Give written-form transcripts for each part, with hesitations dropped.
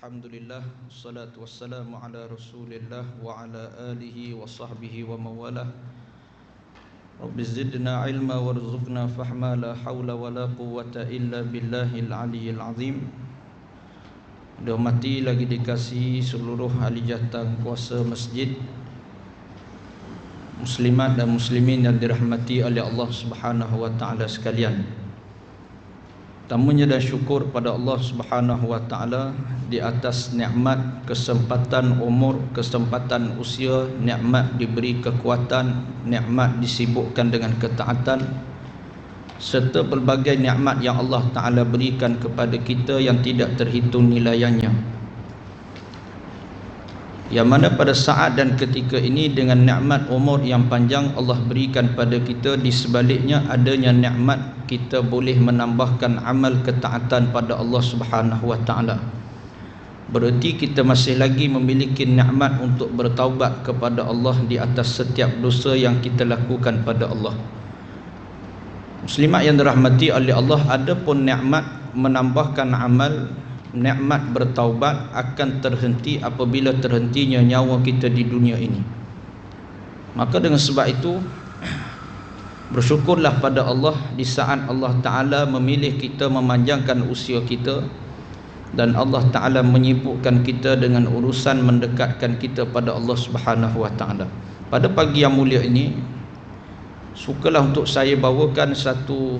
Alhamdulillah, wassalatu wassalamu ala Rasulillah wa ala alihi wa sahbihi wa mawalah. Rabbi zidna ilma warzuqna fahma, la hawla wa la quwwata illa billahil aliyyil azim. Dihormati lagi dikasihi seluruh ahli jatang kuasa masjid, muslimat dan muslimin yang dirahmati oleh Allah Subhanahu wa taala sekalian. Tamunya dan syukur pada Allah Subhanahu wa taala di atas nikmat kesempatan umur, kesempatan usia, nikmat diberi kekuatan, nikmat disibukkan dengan ketaatan, serta pelbagai nikmat yang Allah taala berikan kepada kita yang tidak terhitung nilaiannya. Yang mana pada saat dan ketika ini dengan nikmat umur yang panjang Allah berikan pada kita, di sebaliknya adanya nikmat kita boleh menambahkan amal ketaatan pada Allah Subhanahu wa taala. Berarti kita masih lagi memiliki nikmat untuk bertaubat kepada Allah di atas setiap dosa yang kita lakukan pada Allah. Muslimat yang dirahmati oleh Allah, ada pun nikmat menambahkan amal, nikmat bertaubat akan terhenti apabila terhentinya nyawa kita di dunia ini. Maka dengan sebab itu bersyukurlah pada Allah di saat Allah Ta'ala memilih kita, memanjangkan usia kita, dan Allah Ta'ala menyibukkan kita dengan urusan mendekatkan kita pada Allah Subhanahu wa Ta'ala. Pada pagi yang mulia ini, sukalah untuk saya bawakan satu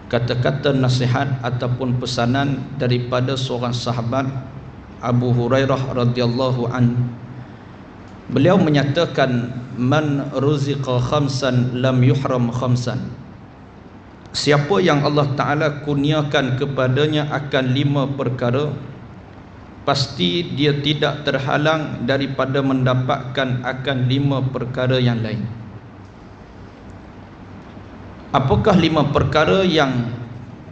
kata-kata nasihat ataupun pesanan daripada seorang sahabat, Abu Hurairah radhiyallahu an. Beliau menyatakan, man ruziqa khamsan lam yuhram khamsan. Siapa yang Allah Ta'ala kurniakan kepadanya akan 5 perkara, pasti dia tidak terhalang daripada mendapatkan akan 5 perkara yang lain. Apakah 5 perkara yang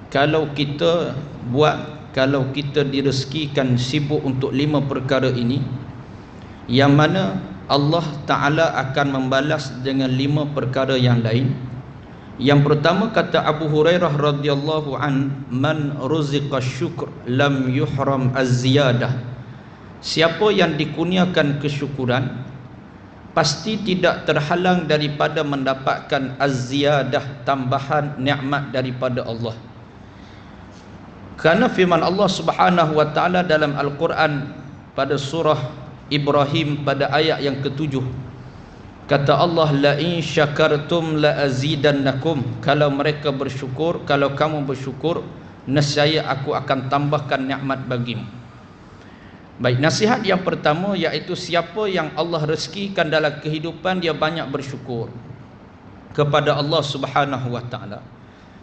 kalau kita buat, kalau kita direzekikan sibuk untuk 5 perkara ini, yang mana Allah Ta'ala akan membalas dengan 5 perkara yang lain? Yang pertama, kata Abu Hurairah radhiyallahu an, man ruziqa syukr lam yuhram az-ziyadah. Siapa yang dikurniakan kesyukuran pasti tidak terhalang daripada mendapatkan az-ziyadah, tambahan nikmat daripada Allah. Kerana firman Allah Subhanahu wa taala dalam Al-Quran pada surah Ibrahim pada ayat yang ke-7, kata Allah, la in syakartum la azidannakum. Kalau mereka bersyukur, kalau kamu bersyukur, nescaya aku akan tambahkan nikmat bagimu. Baik, nasihat yang pertama iaitu siapa yang Allah rezekikan dalam kehidupan, dia banyak bersyukur kepada Allah Subhanahu wa taala,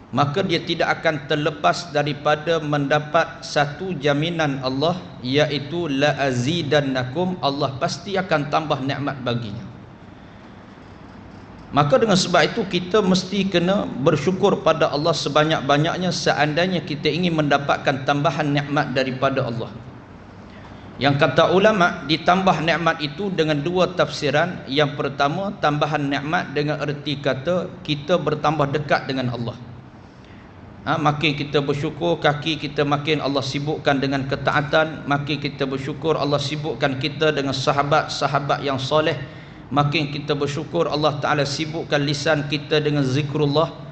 maka dia tidak akan terlepas daripada mendapat satu jaminan Allah, iaitu la azidannakum, Allah pasti akan tambah nikmat baginya. Maka dengan sebab itu kita mesti kena bersyukur pada Allah sebanyak-banyaknya seandainya kita ingin mendapatkan tambahan nikmat daripada Allah. Yang kata ulama, ditambah nikmat itu dengan 2 tafsiran. Yang pertama, tambahan nikmat dengan erti kata kita bertambah dekat dengan Allah. Makin kita bersyukur, kaki kita makin Allah sibukkan dengan ketaatan. Makin kita bersyukur, Allah sibukkan kita dengan sahabat-sahabat yang soleh. Makin kita bersyukur, Allah Ta'ala sibukkan lisan kita dengan zikrullah.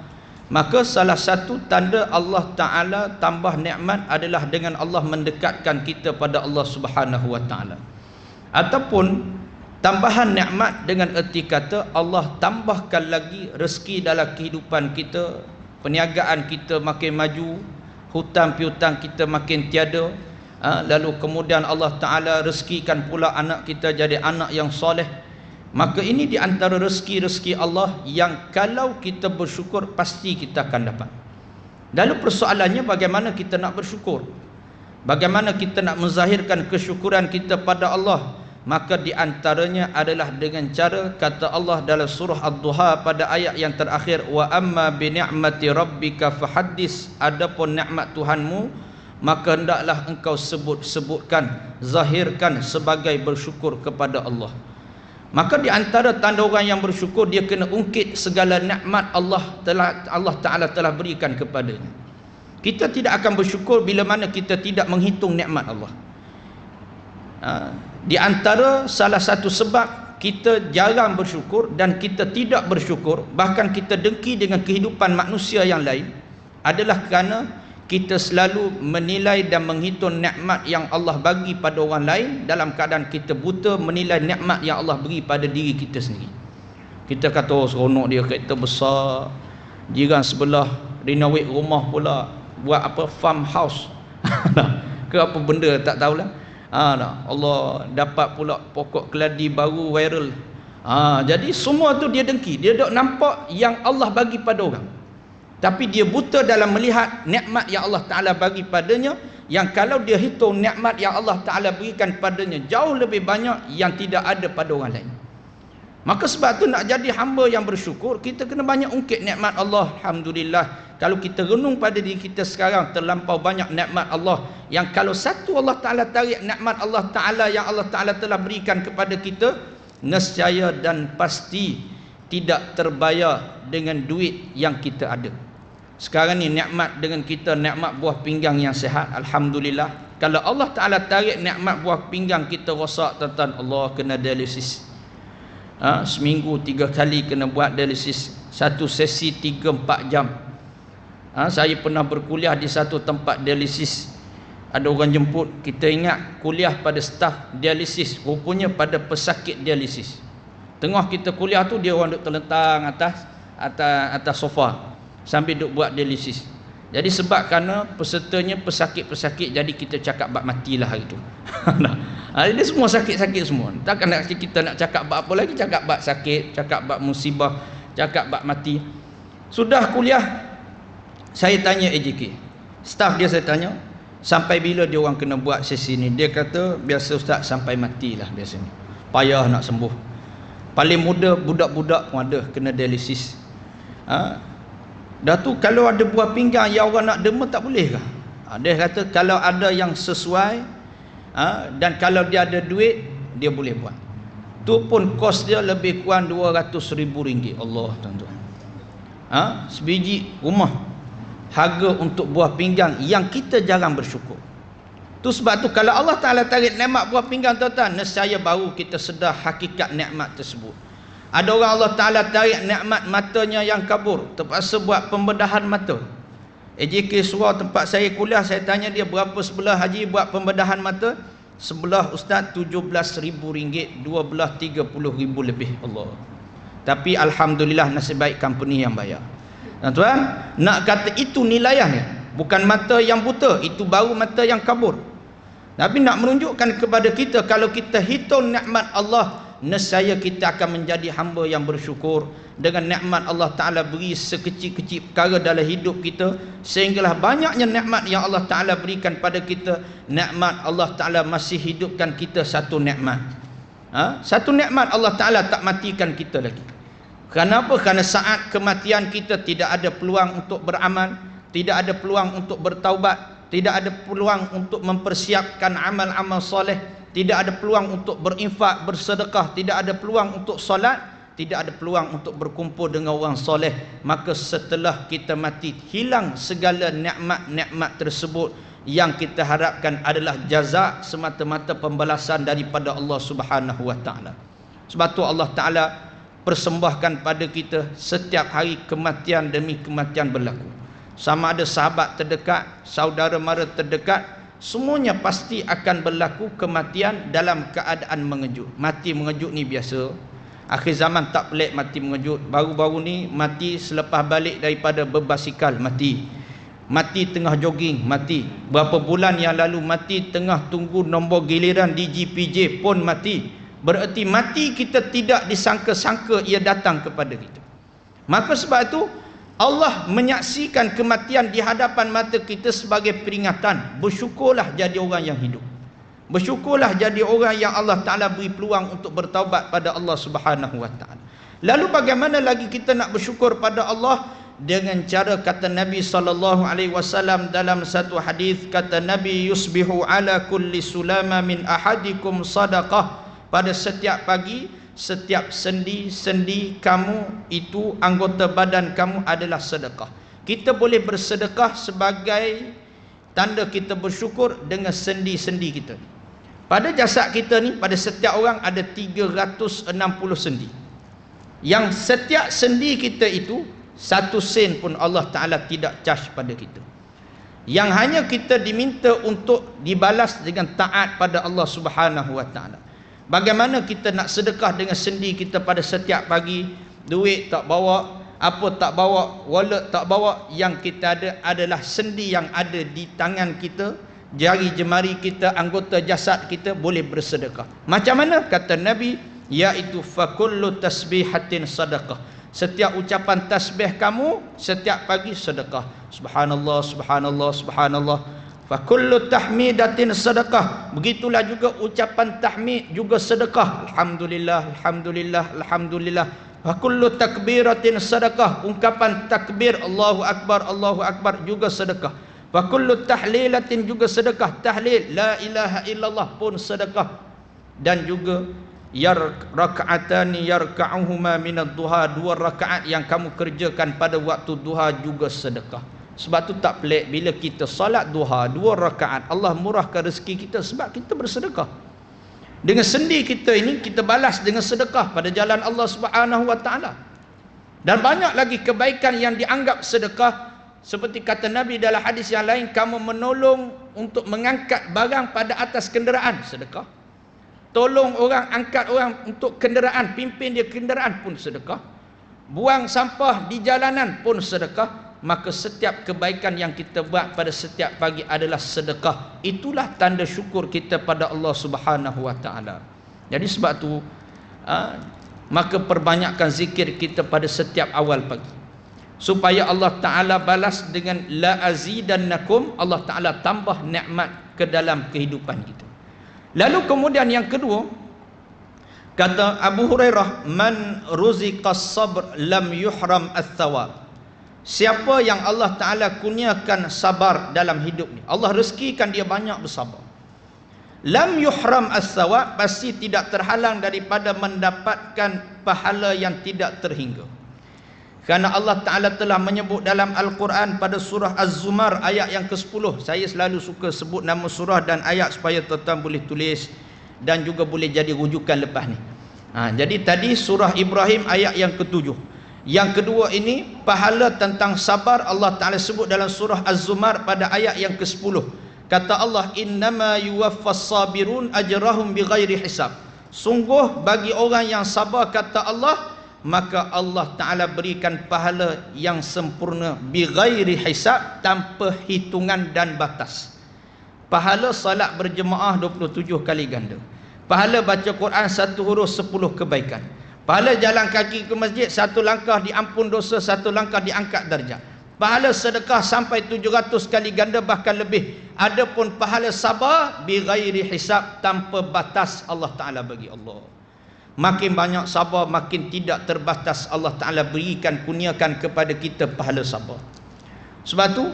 Maka salah satu tanda Allah Ta'ala tambah nikmat adalah dengan Allah mendekatkan kita pada Allah Subhanahu wa Ta'ala. Ataupun tambahan nikmat dengan erti kata Allah tambahkan lagi rezeki dalam kehidupan kita, perniagaan kita makin maju, hutang piutang kita makin tiada, lalu kemudian Allah Ta'ala rezekikan pula anak kita jadi anak yang soleh. Maka ini di antara rezeki-rezeki Allah yang kalau kita bersyukur pasti kita akan dapat. Lalu persoalannya, bagaimana kita nak bersyukur? Bagaimana kita nak menzahirkan kesyukuran kita pada Allah? Maka di antaranya adalah dengan cara, kata Allah dalam surah Ad-Duha pada ayat yang terakhir, wa amma bi ni'mati rabbika fahaddis. Adapun nikmat Tuhanmu, maka hendaklah engkau sebutkan, zahirkan sebagai bersyukur kepada Allah. Maka di antara tanda orang yang bersyukur, dia kena ungkit segala nikmat Allah Ta'ala telah berikan kepadanya. Kita tidak akan bersyukur bila mana kita tidak menghitung nikmat Allah. Di antara salah satu sebab kita jarang bersyukur dan kita tidak bersyukur, bahkan kita dengki dengan kehidupan manusia yang lain, adalah kerana kita selalu menilai dan menghitung nikmat yang Allah bagi pada orang lain dalam keadaan kita buta menilai nikmat yang Allah beri pada diri kita sendiri. Kita kata, oh seronok dia, kereta besar, jiran sebelah renovate rumah pula, buat apa, farmhouse ke apa benda tak tahulah. Allah dapat pula pokok keladi baru viral. Jadi semua tu dia dengki, dia dok nampak yang Allah bagi pada orang, tapi dia buta dalam melihat nikmat yang Allah Ta'ala bagi padanya, yang kalau dia hitung nikmat yang Allah Ta'ala berikan padanya jauh lebih banyak yang tidak ada pada orang lain. Maka sebab tu nak jadi hamba yang bersyukur, kita kena banyak ungkit nikmat Allah. Alhamdulillah, kalau kita renung pada diri kita sekarang, terlampau banyak nikmat Allah, yang kalau satu Allah Ta'ala tarik nikmat Allah Ta'ala yang Allah Ta'ala telah berikan kepada kita, nescaya dan pasti tidak terbayar dengan duit yang kita ada. Sekarang ni nikmat dengan kita, nikmat buah pinggang yang sihat, Alhamdulillah. Kalau Allah Ta'ala tarik nikmat buah pinggang kita rosak, tuan-tuan, Allah kena dialisis. Seminggu 3 kali kena buat dialisis, satu sesi 3-4 jam. Saya pernah berkuliah di satu tempat dialisis, ada orang jemput, kita ingat kuliah pada staf dialisis, rupanya pada pesakit dialisis. Tengah kita kuliah tu, dia orang duk terlentang atas sofa sambil duk buat dialisis. Jadi sebab kerana pesertanya pesakit-pesakit, jadi kita cakap bab matilah hari tu. Dia semua sakit-sakit semua. Takkan kita nak cakap bab apa lagi, cakap bab sakit, cakap bab musibah, cakap bab mati. Sudah kuliah, saya tanya AJK, staf dia, saya tanya, sampai bila dia orang kena buat sesi ni? Dia kata, biasa ustaz sampai matilah biasanya. Payah nak sembuh. Paling muda budak-budak pun ada kena dialisis. Dah tu kalau ada buah pinggang yang orang nak derma, tak boleh kah? Dia kata kalau ada yang sesuai, dan kalau dia ada duit, dia boleh buat. Tu pun kos dia lebih kurang RM200,000. Allah, tuan-tuan. Sebiji rumah, harga untuk buah pinggang yang kita jarang bersyukur. Tu sebab tu kalau Allah Ta'ala tarik nikmat buah pinggang, tuan-tuan, nescaya baru kita sedar hakikat nikmat tersebut. Ada orang Allah Ta'ala tarik nikmat matanya yang kabur, terpaksa buat pembedahan mata. AJK Surau tempat saya kuliah, saya tanya dia berapa sebelah haji buat pembedahan mata. Sebelah ustaz RM17,000, dua belah RM30,000 lebih. Allah. Tapi Alhamdulillah, nasib baik company yang bayar. Tuan-tuan, nak kata itu nilainya, bukan mata yang buta, itu baru mata yang kabur. Tapi nak menunjukkan kepada kita, kalau kita hitung nikmat Allah, nescaya kita akan menjadi hamba yang bersyukur dengan nikmat Allah Ta'ala beri sekecil-kecil perkara dalam hidup kita, sehinggalah banyaknya nikmat yang Allah Ta'ala berikan pada kita. Nikmat Allah Ta'ala masih hidupkan kita satu nikmat. Satu nikmat Allah Ta'ala tak matikan kita lagi. Kenapa? Kerana saat kematian kita tidak ada peluang untuk beramal, tidak ada peluang untuk bertaubat, tidak ada peluang untuk mempersiapkan amal-amal soleh, tidak ada peluang untuk berinfak, bersedekah, tidak ada peluang untuk solat, tidak ada peluang untuk berkumpul dengan orang soleh. Maka setelah kita mati, hilang segala nikmat-nikmat tersebut. Yang kita harapkan adalah jaza, semata-mata pembalasan daripada Allah Subhanahu wa Ta'ala. Sebab tu Allah Ta'ala persembahkan pada kita setiap hari kematian demi kematian berlaku. Sama ada sahabat terdekat, saudara mara terdekat, semuanya pasti akan berlaku kematian dalam keadaan mengejut. Mati mengejut ni biasa. Akhir zaman tak pelik mati mengejut. Baru-baru ni mati selepas balik daripada berbasikal, mati. Mati tengah jogging, mati. Berapa bulan yang lalu mati tengah tunggu nombor giliran di GPJ pun mati. Bererti mati kita tidak disangka-sangka ia datang kepada kita. Maka sebab itu Allah menyaksikan kematian di hadapan mata kita sebagai peringatan. Bersyukurlah jadi orang yang hidup. Bersyukurlah jadi orang yang Allah Ta'ala beri peluang untuk bertaubat pada Allah Subhanahu wa Ta'ala. Lalu bagaimana lagi kita nak bersyukur pada Allah? Dengan cara kata Nabi SAW dalam satu hadis, kata Nabi, yusbihu ala kulli sulama min ahadikum sadaqah. Pada setiap pagi, setiap sendi-sendi kamu itu, anggota badan kamu adalah sedekah. Kita boleh bersedekah sebagai tanda kita bersyukur dengan sendi-sendi kita. Pada jasad kita ni, pada setiap orang ada 360 sendi. Yang setiap sendi kita itu 1 sen pun Allah Ta'ala tidak charge pada kita. Yang hanya kita diminta untuk dibalas dengan taat pada Allah Subhanahu Wa Ta'ala. Bagaimana kita nak sedekah dengan sendi kita pada setiap pagi, duit tak bawa, apa tak bawa, wallet tak bawa, yang kita ada adalah sendi yang ada di tangan kita, jari jemari kita, anggota jasad kita boleh bersedekah. Macam mana? Kata Nabi, iaitu fakullu tasbihatin sadaqah. Setiap ucapan tasbih kamu setiap pagi sedekah. Subhanallah, subhanallah, subhanallah. Fakullu tahmidatin sadaqah. Begitulah juga ucapan tahmid juga sedekah. Alhamdulillah, alhamdulillah, alhamdulillah. Fakullu takbiratin sadaqah. Ungkapan takbir Allahu Akbar juga sedekah. Fakullu tahlilatin juga sedekah. Tahlil la ilaha illallah pun sedekah. Dan juga raka'atani yarka'uhuma minad duha, 2 rakaat yang kamu kerjakan pada waktu duha juga sedekah. Sebab tu tak pelik bila kita salat duha 2 rakaat, Allah murahkan rezeki kita sebab kita bersedekah. Dengan sendi kita ini kita balas dengan sedekah pada jalan Allah Subhanahu Wa Ta'ala. Dan banyak lagi kebaikan yang dianggap sedekah. Seperti kata Nabi dalam hadis yang lain, kamu menolong untuk mengangkat barang pada atas kenderaan, sedekah. Tolong orang, angkat orang untuk kenderaan, pimpin dia kenderaan pun sedekah. Buang sampah di jalanan pun sedekah. Maka setiap kebaikan yang kita buat pada setiap pagi adalah sedekah. Itulah tanda syukur kita pada Allah Subhanahu Wa Ta'ala. Jadi sebab tu maka perbanyakkan zikir kita pada setiap awal pagi, supaya Allah Ta'ala balas dengan la azidannakum. Allah Ta'ala tambah nikmat ke dalam kehidupan kita. Lalu kemudian yang kedua, kata Abu Hurairah, man ruziqas sabr lam yuhram ats-tsawab. Siapa yang Allah Ta'ala kurniakan sabar dalam hidup ni, Allah rezekikan dia banyak bersabar, lam yuhram ats-tsawab, pasti tidak terhalang daripada mendapatkan pahala yang tidak terhingga. Kerana Allah Ta'ala telah menyebut dalam Al-Quran pada surah Az-Zumar ayat yang ke-10. Saya selalu suka sebut nama surah dan ayat supaya tuan-tuan boleh tulis dan juga boleh jadi rujukan lepas ni. Jadi tadi surah Ibrahim ayat yang ke-7. Yang kedua ini pahala tentang sabar Allah Ta'ala sebut dalam surah Az-Zumar pada ayat yang ke-10. Kata Allah, innama yuwaffas sabirun ajrahum bighairi hisab. Sungguh bagi orang yang sabar, kata Allah, maka Allah Ta'ala berikan pahala yang sempurna bighairi hisab, tanpa hitungan dan batas. Pahala salat berjemaah 27 kali ganda. Pahala baca Quran 1 huruf 10 kebaikan. Pahala jalan kaki ke masjid 1 langkah diampun dosa, 1 langkah diangkat darjat. Pahala sedekah sampai 700 kali ganda bahkan lebih. Adapun pahala sabar bighairi hisab, tanpa batas Allah Ta'ala bagi Allah. Makin banyak sabar, makin tidak terbatas Allah Ta'ala berikan, kurniakan kepada kita pahala sabar. Sebab tu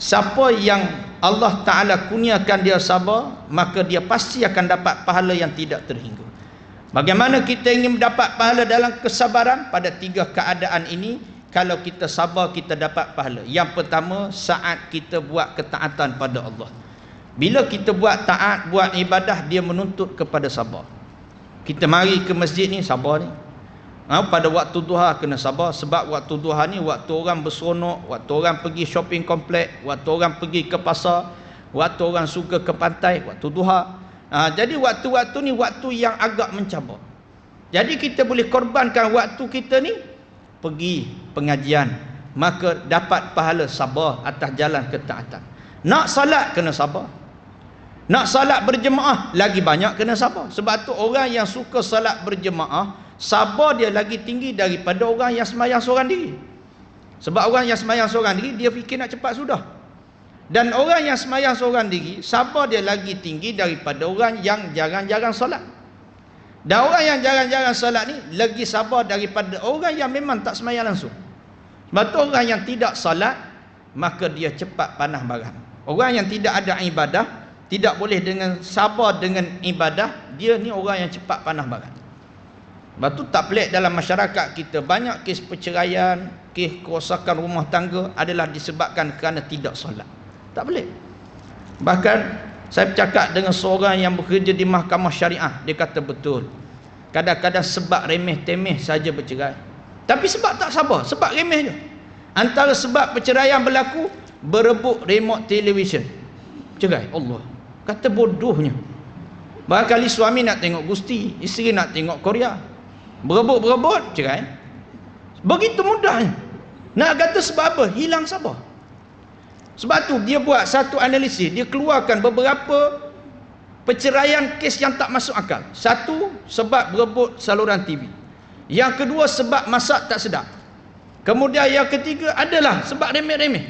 siapa yang Allah Ta'ala kurniakan dia sabar, maka dia pasti akan dapat pahala yang tidak terhingga. Bagaimana kita ingin mendapat pahala dalam kesabaran? Pada 3 keadaan ini, kalau kita sabar kita dapat pahala. Yang pertama, saat kita buat ketaatan pada Allah. Bila kita buat taat, buat ibadah, dia menuntut kepada sabar. Kita mari ke masjid ni, sabar ni. Pada waktu duha kena sabar, sebab waktu duha ni waktu orang berseronok, waktu orang pergi shopping komplek, waktu orang pergi ke pasar, waktu orang suka ke pantai, waktu duha. Jadi waktu-waktu ni waktu yang agak mencabar. Jadi kita boleh korbankan waktu kita ni pergi pengajian, maka dapat pahala sabar atas jalan ketaatan. Nak salat kena sabar. Nak salat berjemaah lagi banyak kena sabar. Sebab tu orang yang suka salat berjemaah, sabar dia lagi tinggi daripada orang yang sembahyang seorang diri. Sebab orang yang sembahyang seorang diri, dia fikir nak cepat sudah. Dan orang yang sembahyang seorang diri, sabar dia lagi tinggi daripada orang yang jarang-jarang solat. Dan orang yang jarang-jarang solat ni lagi sabar daripada orang yang memang tak sembahyang langsung. Sebab tu orang yang tidak solat, maka dia cepat panah barang. Orang yang tidak ada ibadah, tidak boleh dengan sabar dengan ibadah, dia ni orang yang cepat panah barang. Sebab tu tak pelik dalam masyarakat kita banyak kes perceraian, kes kerosakan rumah tangga adalah disebabkan kerana tidak solat. Tak boleh. Bahkan Saya bercakap dengan seorang yang bekerja di mahkamah syariah. Dia kata betul, kadang-kadang sebab remeh-temeh saja bercerai, tapi sebab tak sabar, sebab remeh je. Antara sebab perceraian berlaku, berebut remote television, cerai. Allah, kata bodohnya. Barangkali suami nak tengok Gusti, isteri nak tengok Korea, berebut-berebut, cerai. Begitu mudahnya. Nak kata sebab apa? Hilang sabar. Sebab tu dia buat satu analisis, dia keluarkan beberapa perceraian kes yang tak masuk akal. Satu, sebab berebut saluran TV. Yang kedua, sebab masak tak sedap. Kemudian yang ketiga adalah sebab remeh-remeh.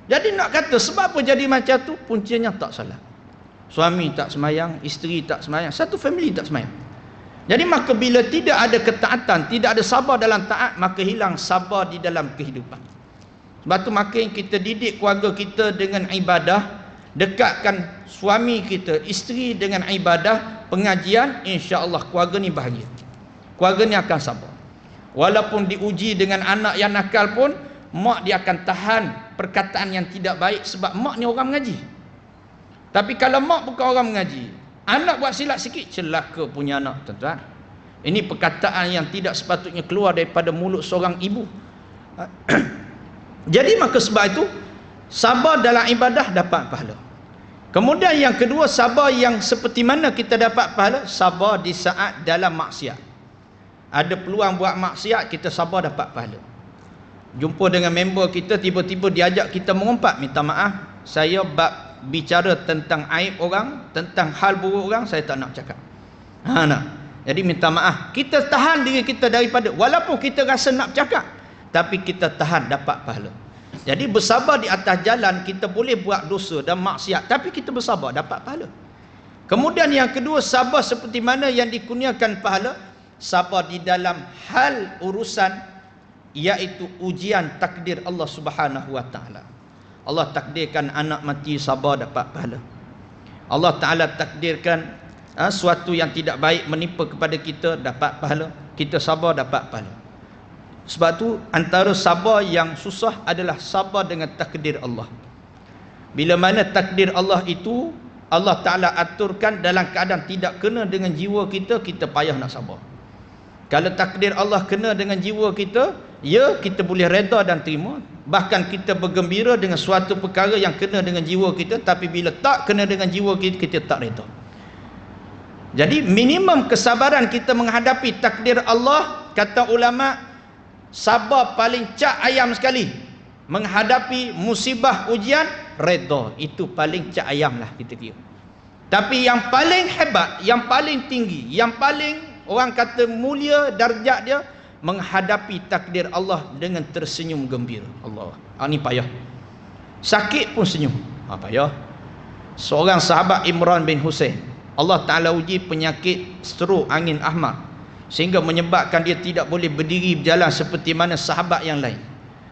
Jadi nak kata sebab apa jadi macam tu, puncanya tak salah. Suami tak semayang, isteri tak semayang, satu family tak semayang. Jadi maka bila tidak ada ketaatan, tidak ada sabar dalam taat, maka hilang sabar di dalam kehidupan. Sebab tu makin kita didik keluarga kita dengan ibadah, dekatkan suami kita, isteri dengan ibadah, pengajian, insya-Allah keluarga ni bahagia. Keluarga ni akan sabar. Walaupun diuji dengan anak yang nakal pun, mak dia akan tahan perkataan yang tidak baik sebab mak ni orang mengaji. Tapi kalau mak bukan orang mengaji, anak buat silap sikit, celaka punya anak, tuan-tuan. Ini perkataan yang tidak sepatutnya keluar daripada mulut seorang ibu. Jadi maka sebab itu, sabar dalam ibadah dapat pahala. Kemudian yang kedua, sabar yang seperti mana kita dapat pahala? Sabar di saat dalam maksiat. Ada peluang buat maksiat, kita sabar dapat pahala. Jumpa dengan member kita, tiba-tiba diajak kita mengumpat, minta maaf, saya bab bicara tentang aib orang, tentang hal buruk orang, saya tak nak cakap. Jadi minta maaf, kita tahan diri kita daripada, walaupun kita rasa nak cakap, tapi kita tahan dapat pahala. Jadi bersabar di atas jalan, kita boleh buat dosa dan maksiat, tapi kita bersabar dapat pahala. Kemudian yang kedua, sabar seperti mana yang dikurniakan pahala? Sabar di dalam hal urusan, iaitu ujian takdir Allah Subhanahu wa taala. Allah takdirkan anak mati, sabar dapat pahala. Allah Taala takdirkan suatu yang tidak baik menimpa kepada kita, dapat pahala. Kita sabar dapat pahala. Sebab tu antara sabar yang susah adalah sabar dengan takdir Allah. Bila mana takdir Allah itu Allah Ta'ala aturkan dalam keadaan tidak kena dengan jiwa kita, kita payah nak sabar. Kalau takdir Allah kena dengan jiwa kita, ya kita boleh reda dan terima. Bahkan kita bergembira dengan suatu perkara yang kena dengan jiwa kita. Tapi bila tak kena dengan jiwa kita, kita tak reda. Jadi minimum kesabaran kita menghadapi takdir Allah, kata ulama, sabar paling cak ayam sekali menghadapi musibah ujian, reda. Itu paling cak ayam lah kita kira. Tapi yang paling hebat, yang paling tinggi, yang paling orang kata mulia darjat dia, menghadapi takdir Allah dengan tersenyum gembira. Allah, ini payah. Sakit pun senyum, payah. Seorang sahabat Imran bin Husain, Allah Ta'ala uji penyakit stroke angin ahmad, sehingga menyebabkan dia tidak boleh berdiri berjalan seperti mana sahabat yang lain.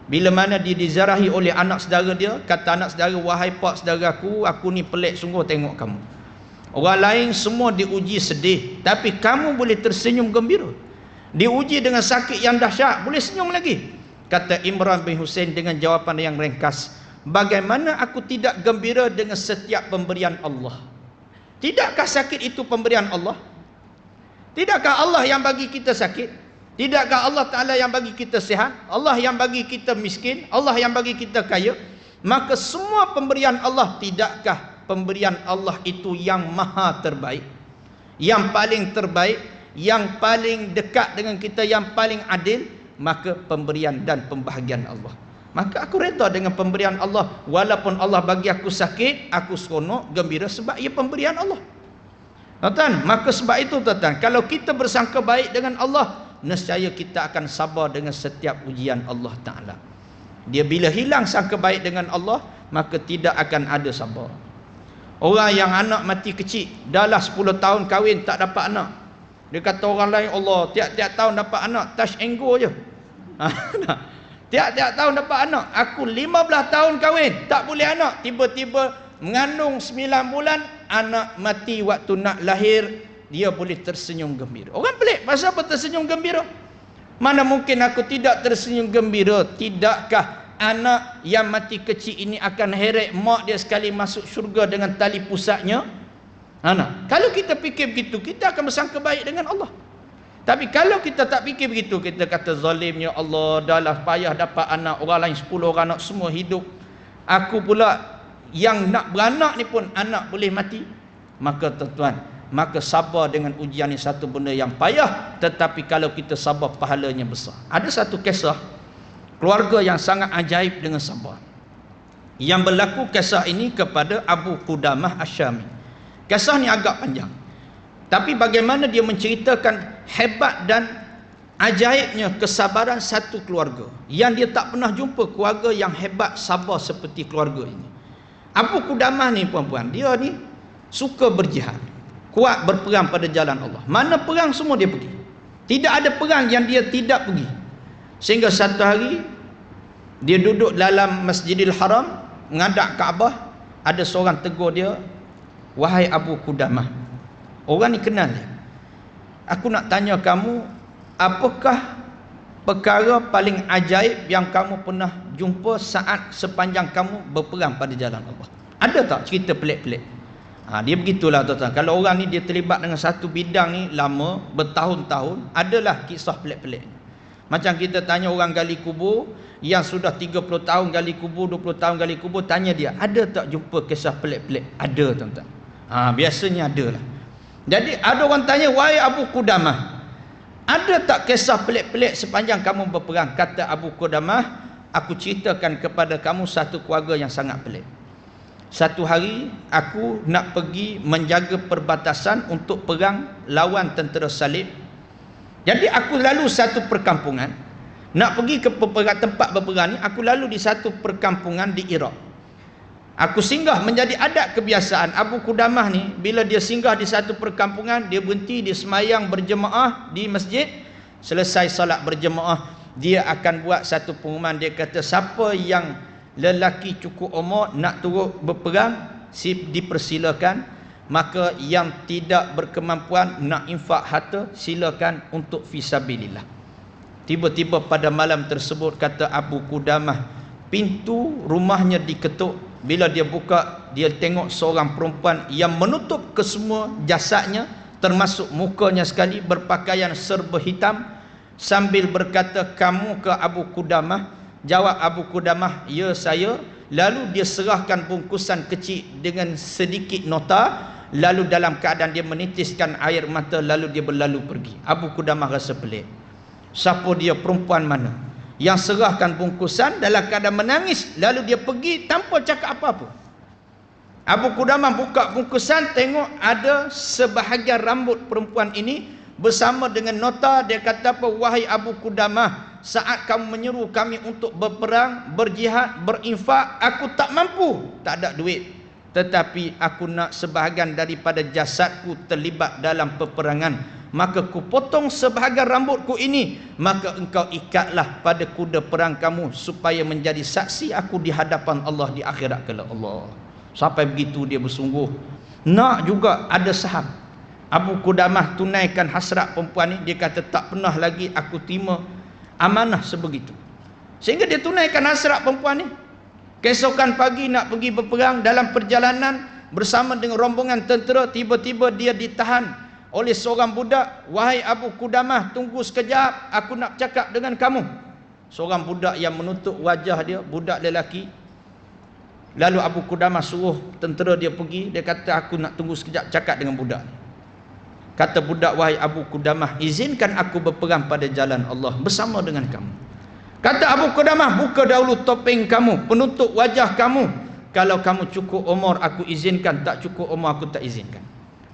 Bila mana dia dizarahi oleh anak saudara dia, kata anak saudara, wahai pak saudaraku, aku ni pelik sungguh tengok kamu. Orang lain semua diuji sedih, tapi kamu boleh tersenyum gembira. Diuji dengan sakit yang dahsyat, boleh senyum lagi. Kata Imran bin Husain dengan jawapan yang ringkas, bagaimana aku tidak gembira dengan setiap pemberian Allah? Tidakkah sakit itu pemberian Allah? Tidakkah Allah yang bagi kita sakit? Tidakkah Allah Ta'ala yang bagi kita sihat? Allah yang bagi kita miskin? Allah yang bagi kita kaya? Maka semua pemberian Allah, tidakkah pemberian Allah itu yang maha terbaik, yang paling terbaik, yang paling dekat dengan kita, yang paling adil? Maka pemberian dan pembahagian Allah, maka aku reda dengan pemberian Allah. Walaupun Allah bagi aku sakit, aku seronok, gembira sebab ia pemberian Allah. Tuan-tuan, maka sebab itu tuan-tuan, kalau kita bersangka baik dengan Allah, nescaya kita akan sabar dengan setiap ujian Allah Ta'ala. Dia bila hilang sangka baik dengan Allah, maka tidak akan ada sabar. Orang yang anak mati kecil, dah lah 10 tahun kahwin tak dapat anak, dia kata orang lain, Allah tiap-tiap tahun dapat anak, touch and go je. Tiap-tiap tahun dapat anak. Aku 15 tahun kahwin, tak boleh anak. Tiba-tiba mengandung 9 bulan, anak mati waktu nak lahir, dia boleh tersenyum gembira. Orang pelik, pasal apa tersenyum gembira? Mana mungkin aku tidak tersenyum gembira? Tidakkah anak yang mati kecil ini akan heret mak dia sekali masuk syurga dengan tali pusatnya? Anak. Kalau kita fikir begitu, kita akan bersangka baik dengan Allah. Tapi kalau kita tak fikir begitu, kita kata zalimnya Allah, dah payah dapat anak, orang lain 10 orang anak semua hidup, aku pula yang nak beranak ni pun anak boleh mati. Maka tuan-tuan, maka sabar dengan ujian ni satu benda yang payah, tetapi kalau kita sabar pahalanya besar. Ada satu kisah keluarga yang sangat ajaib dengan sabar. Yang berlaku kisah ini kepada Abu Qudamah Asy-Syami. Kisah ni agak panjang, tapi bagaimana dia menceritakan hebat dan ajaibnya kesabaran satu keluarga yang dia tak pernah jumpa keluarga yang hebat sabar seperti keluarga ini. Abu Qudamah ni puan-puan, dia ni suka berjihad, kuat berperang pada jalan Allah. Mana perang semua dia pergi. Tidak ada perang yang dia tidak pergi. Sehingga satu hari dia duduk dalam Masjidil Haram menghadap Kaabah, ada seorang tegur dia, "Wahai Abu Qudamah." Orang ni kenal dia. "Aku nak tanya kamu, apakah perkara paling ajaib yang kamu pernah jumpa saat sepanjang kamu berperang pada jalan Allah? Ada tak cerita pelik-pelik?" Dia begitulah tuan-tuan. Kalau orang ni dia terlibat dengan satu bidang ni lama, bertahun-tahun, adalah kisah pelik-pelik. Macam kita tanya orang gali kubur yang sudah 30 tahun gali kubur, 20 tahun gali kubur, tanya dia, ada tak jumpa kisah pelik-pelik? Ada tuan-tuan. Biasanya ada lah. Jadi ada orang tanya, "Wahai Abu Qudamah, ada tak kisah pelik-pelik sepanjang kamu berperang?" Kata Abu Qudamah, "Aku ceritakan kepada kamu satu keluarga yang sangat pelik. Satu hari aku nak pergi menjaga perbatasan untuk perang lawan tentera salib. Jadi aku lalu satu perkampungan, nak pergi ke tempat berperang ni, aku lalu di satu perkampungan di Iraq. Aku singgah, menjadi adat kebiasaan Abu Qudamah ni, bila dia singgah di satu perkampungan, dia berhenti, dia semayang berjemaah di masjid. Selesai salat berjemaah, dia akan buat satu pengumuman. Dia kata, siapa yang lelaki cukup umur nak turut berperang, dipersilakan. Maka yang tidak berkemampuan nak infak harta, silakan untuk fisabilillah. Tiba-tiba pada malam tersebut, kata Abu Qudamah, pintu rumahnya diketuk. Bila dia buka, dia tengok seorang perempuan yang menutup kesemua jasadnya, termasuk mukanya sekali, berpakaian serba hitam, sambil berkata, "Kamu ke Abu Qudamah?" Jawab Abu Qudamah, "Ya, saya." Lalu dia serahkan bungkusan kecil dengan sedikit nota, lalu dalam keadaan dia menitiskan air mata, lalu dia berlalu pergi. Abu Qudamah rasa pelik. Siapa dia, perempuan mana yang serahkan bungkusan dalam keadaan menangis, lalu dia pergi tanpa cakap apa-apa? Abu Qudamah buka bungkusan, tengok ada sebahagian rambut perempuan ini bersama dengan nota. Dia kata apa? "Wahai Abu Qudamah, saat kamu menyeru kami untuk berperang, berjihad, berinfak, aku tak mampu, tak ada duit. Tetapi aku nak sebahagian daripada jasadku terlibat dalam peperangan. Maka ku potong sebahagian rambutku ini. Maka engkau ikatlah pada kuda perang kamu, supaya menjadi saksi aku di hadapan Allah di akhirat kelak." Allah. Sampai begitu dia bersungguh. Nak juga ada saham. Abu Qudamah tunaikan hasrat perempuan ni. Dia kata, tak pernah lagi aku terima amanah sebegitu. Sehingga dia tunaikan hasrat perempuan ni. Keesokan pagi nak pergi berperang, dalam perjalanan bersama dengan rombongan tentera, tiba-tiba dia ditahan oleh seorang budak. "Wahai Abu Qudamah, tunggu sekejap, aku nak bercakap dengan kamu." Seorang budak yang menutup wajah dia, budak lelaki. Lalu Abu Qudamah suruh tentera dia pergi. Dia kata, "Aku nak tunggu sekejap, cakap dengan budak ni." Kata budak, "Wahai Abu Qudamah, izinkan aku berperang pada jalan Allah bersama dengan kamu." Kata Abu Qudamah, "Buka dahulu topeng kamu, penutup wajah kamu. Kalau kamu cukup umur, aku izinkan. Tak cukup umur, aku tak izinkan."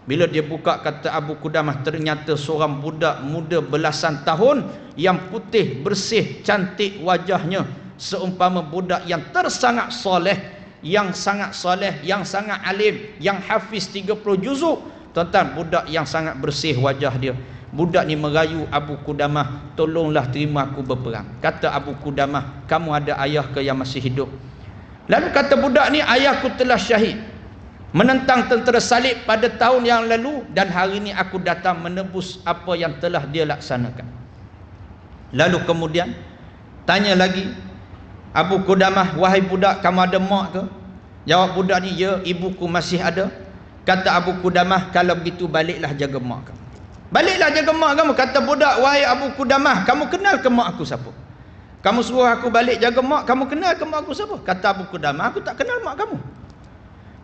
Bila dia buka, kata Abu Qudamah, ternyata seorang budak muda belasan tahun, yang putih, bersih, cantik wajahnya, seumpama budak yang tersangat soleh, yang sangat soleh, yang sangat alim, yang hafiz 30 juzuk. Tuan-tuan, budak yang sangat bersih wajah dia. Budak ni merayu Abu Qudamah, "Tolonglah terima aku berperang." Kata Abu Qudamah, "Kamu ada ayah ke yang masih hidup?" Lalu kata budak ni, "Ayahku telah syahid menentang tentera salib pada tahun yang lalu, dan hari ini aku datang menebus apa yang telah dia laksanakan." Lalu kemudian tanya lagi, Abu Qudamah, wahai budak, kamu ada mak ke? Jawab budak ni, ya, ibuku masih ada. Kata Abu Qudamah, kalau begitu baliklah jaga mak kamu. Baliklah jaga mak kamu. Kata budak, wahai Abu Qudamah, kamu kenal ke mak aku siapa? Kamu suruh aku balik jaga mak, kamu kenal ke mak aku siapa? Kata Abu Qudamah, aku tak kenal mak kamu.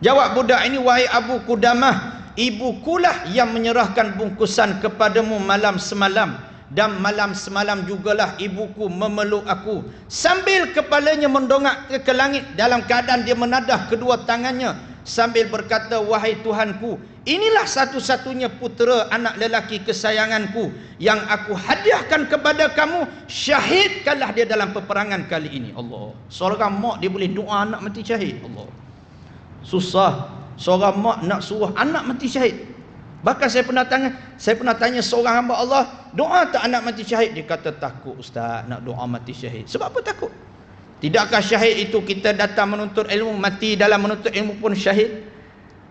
Jawab budak ini, wahai Abu Qudamah, ibukulah yang menyerahkan bungkusan kepadamu malam semalam, dan malam semalam jugalah ibuku memeluk aku sambil kepalanya mendongak ke langit dalam keadaan dia menadah kedua tangannya sambil berkata, wahai Tuhanku, inilah satu-satunya putera anak lelaki kesayanganku yang aku hadiahkan kepada kamu, syahidkanlah dia dalam peperangan kali ini. Allah, seorang mak dia boleh doa anak mati syahid. Allah, susah seorang mak nak suruh anak mati syahid. Bahkan saya pernah tanya seorang hamba Allah, doa tak anak mati syahid? Dia kata, takut ustaz nak doa mati syahid. Sebab apa takut? Tidakkah syahid itu kita datang menuntut ilmu, mati dalam menuntut ilmu pun syahid?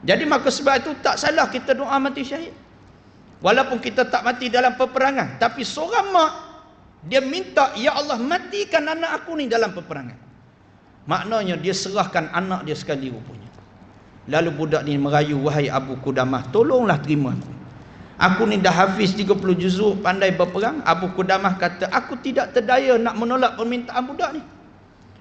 Jadi maka sebab itu tak salah kita doa mati syahid. Walaupun kita tak mati dalam peperangan, tapi seorang mak dia minta, ya Allah, matikan anak aku ni dalam peperangan. Maknanya dia serahkan anak dia sekali rupanya. Lalu budak ni merayu, wahai Abu Qudamah, tolonglah terima aku. Aku ni dah hafiz 30 juzuk, pandai berperang. Abu Qudamah kata, aku tidak terdaya nak menolak permintaan budak ni.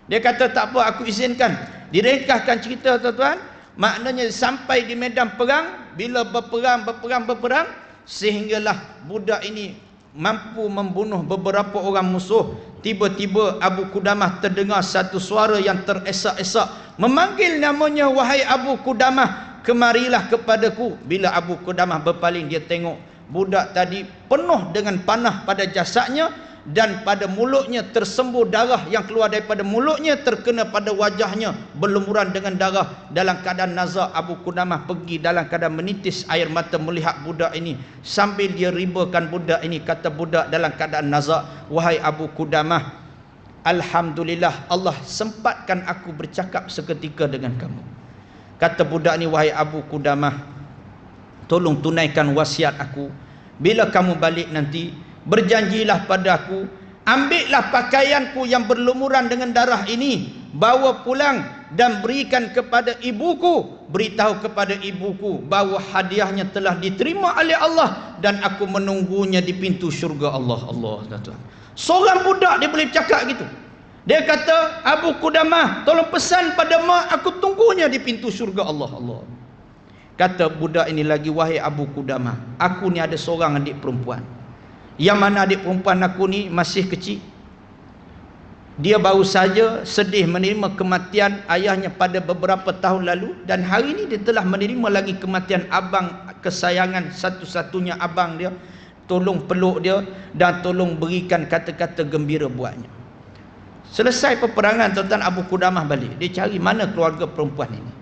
Dia kata, tak apa, aku izinkan. Diringkaskan cerita, tuan-tuan. Maknanya sampai di medan perang, bila berperang, sehinggalah budak ini mampu membunuh beberapa orang musuh. Tiba-tiba Abu Qudamah terdengar satu suara yang teresak-esak memanggil namanya, wahai Abu Qudamah, kemarilah kepadaku. Bila Abu Qudamah berpaling, dia tengok budak tadi penuh dengan panah pada jasadnya, dan pada mulutnya tersembur darah yang keluar daripada mulutnya terkena pada wajahnya, berlumuran dengan darah. Dalam keadaan nazak, Abu Qudamah pergi dalam keadaan menitis air mata melihat budak ini sambil dia ribakan budak ini. Kata budak dalam keadaan nazak, wahai Abu Qudamah, alhamdulillah Allah sempatkan aku bercakap seketika dengan kamu. Kata budak ni, wahai Abu Qudamah, tolong tunaikan wasiat aku. Bila kamu balik nanti, berjanjilah padaku, ambillah pakaianku yang berlumuran dengan darah ini, bawa pulang dan berikan kepada ibuku. Beritahu kepada ibuku bahawa hadiahnya telah diterima oleh Allah dan aku menunggunya di pintu syurga Allah. Allah, tuan-tuan, seorang budak dia boleh cakap gitu. Dia kata, Abu Qudamah, tolong pesan pada mak, aku tunggunya di pintu syurga Allah. Allah. Kata budak ini lagi, wahai Abu Qudamah, aku ni ada seorang adik perempuan, yang mana adik perempuan aku ni masih kecil. Dia baru saja sedih menerima kematian ayahnya pada beberapa tahun lalu, dan hari ini dia telah menerima lagi kematian abang kesayangan satu-satunya abang dia. Tolong peluk dia dan tolong berikan kata-kata gembira buatnya. Selesai peperangan, tuan-tuan, Abu Qudamah balik. Dia cari mana keluarga perempuan ini.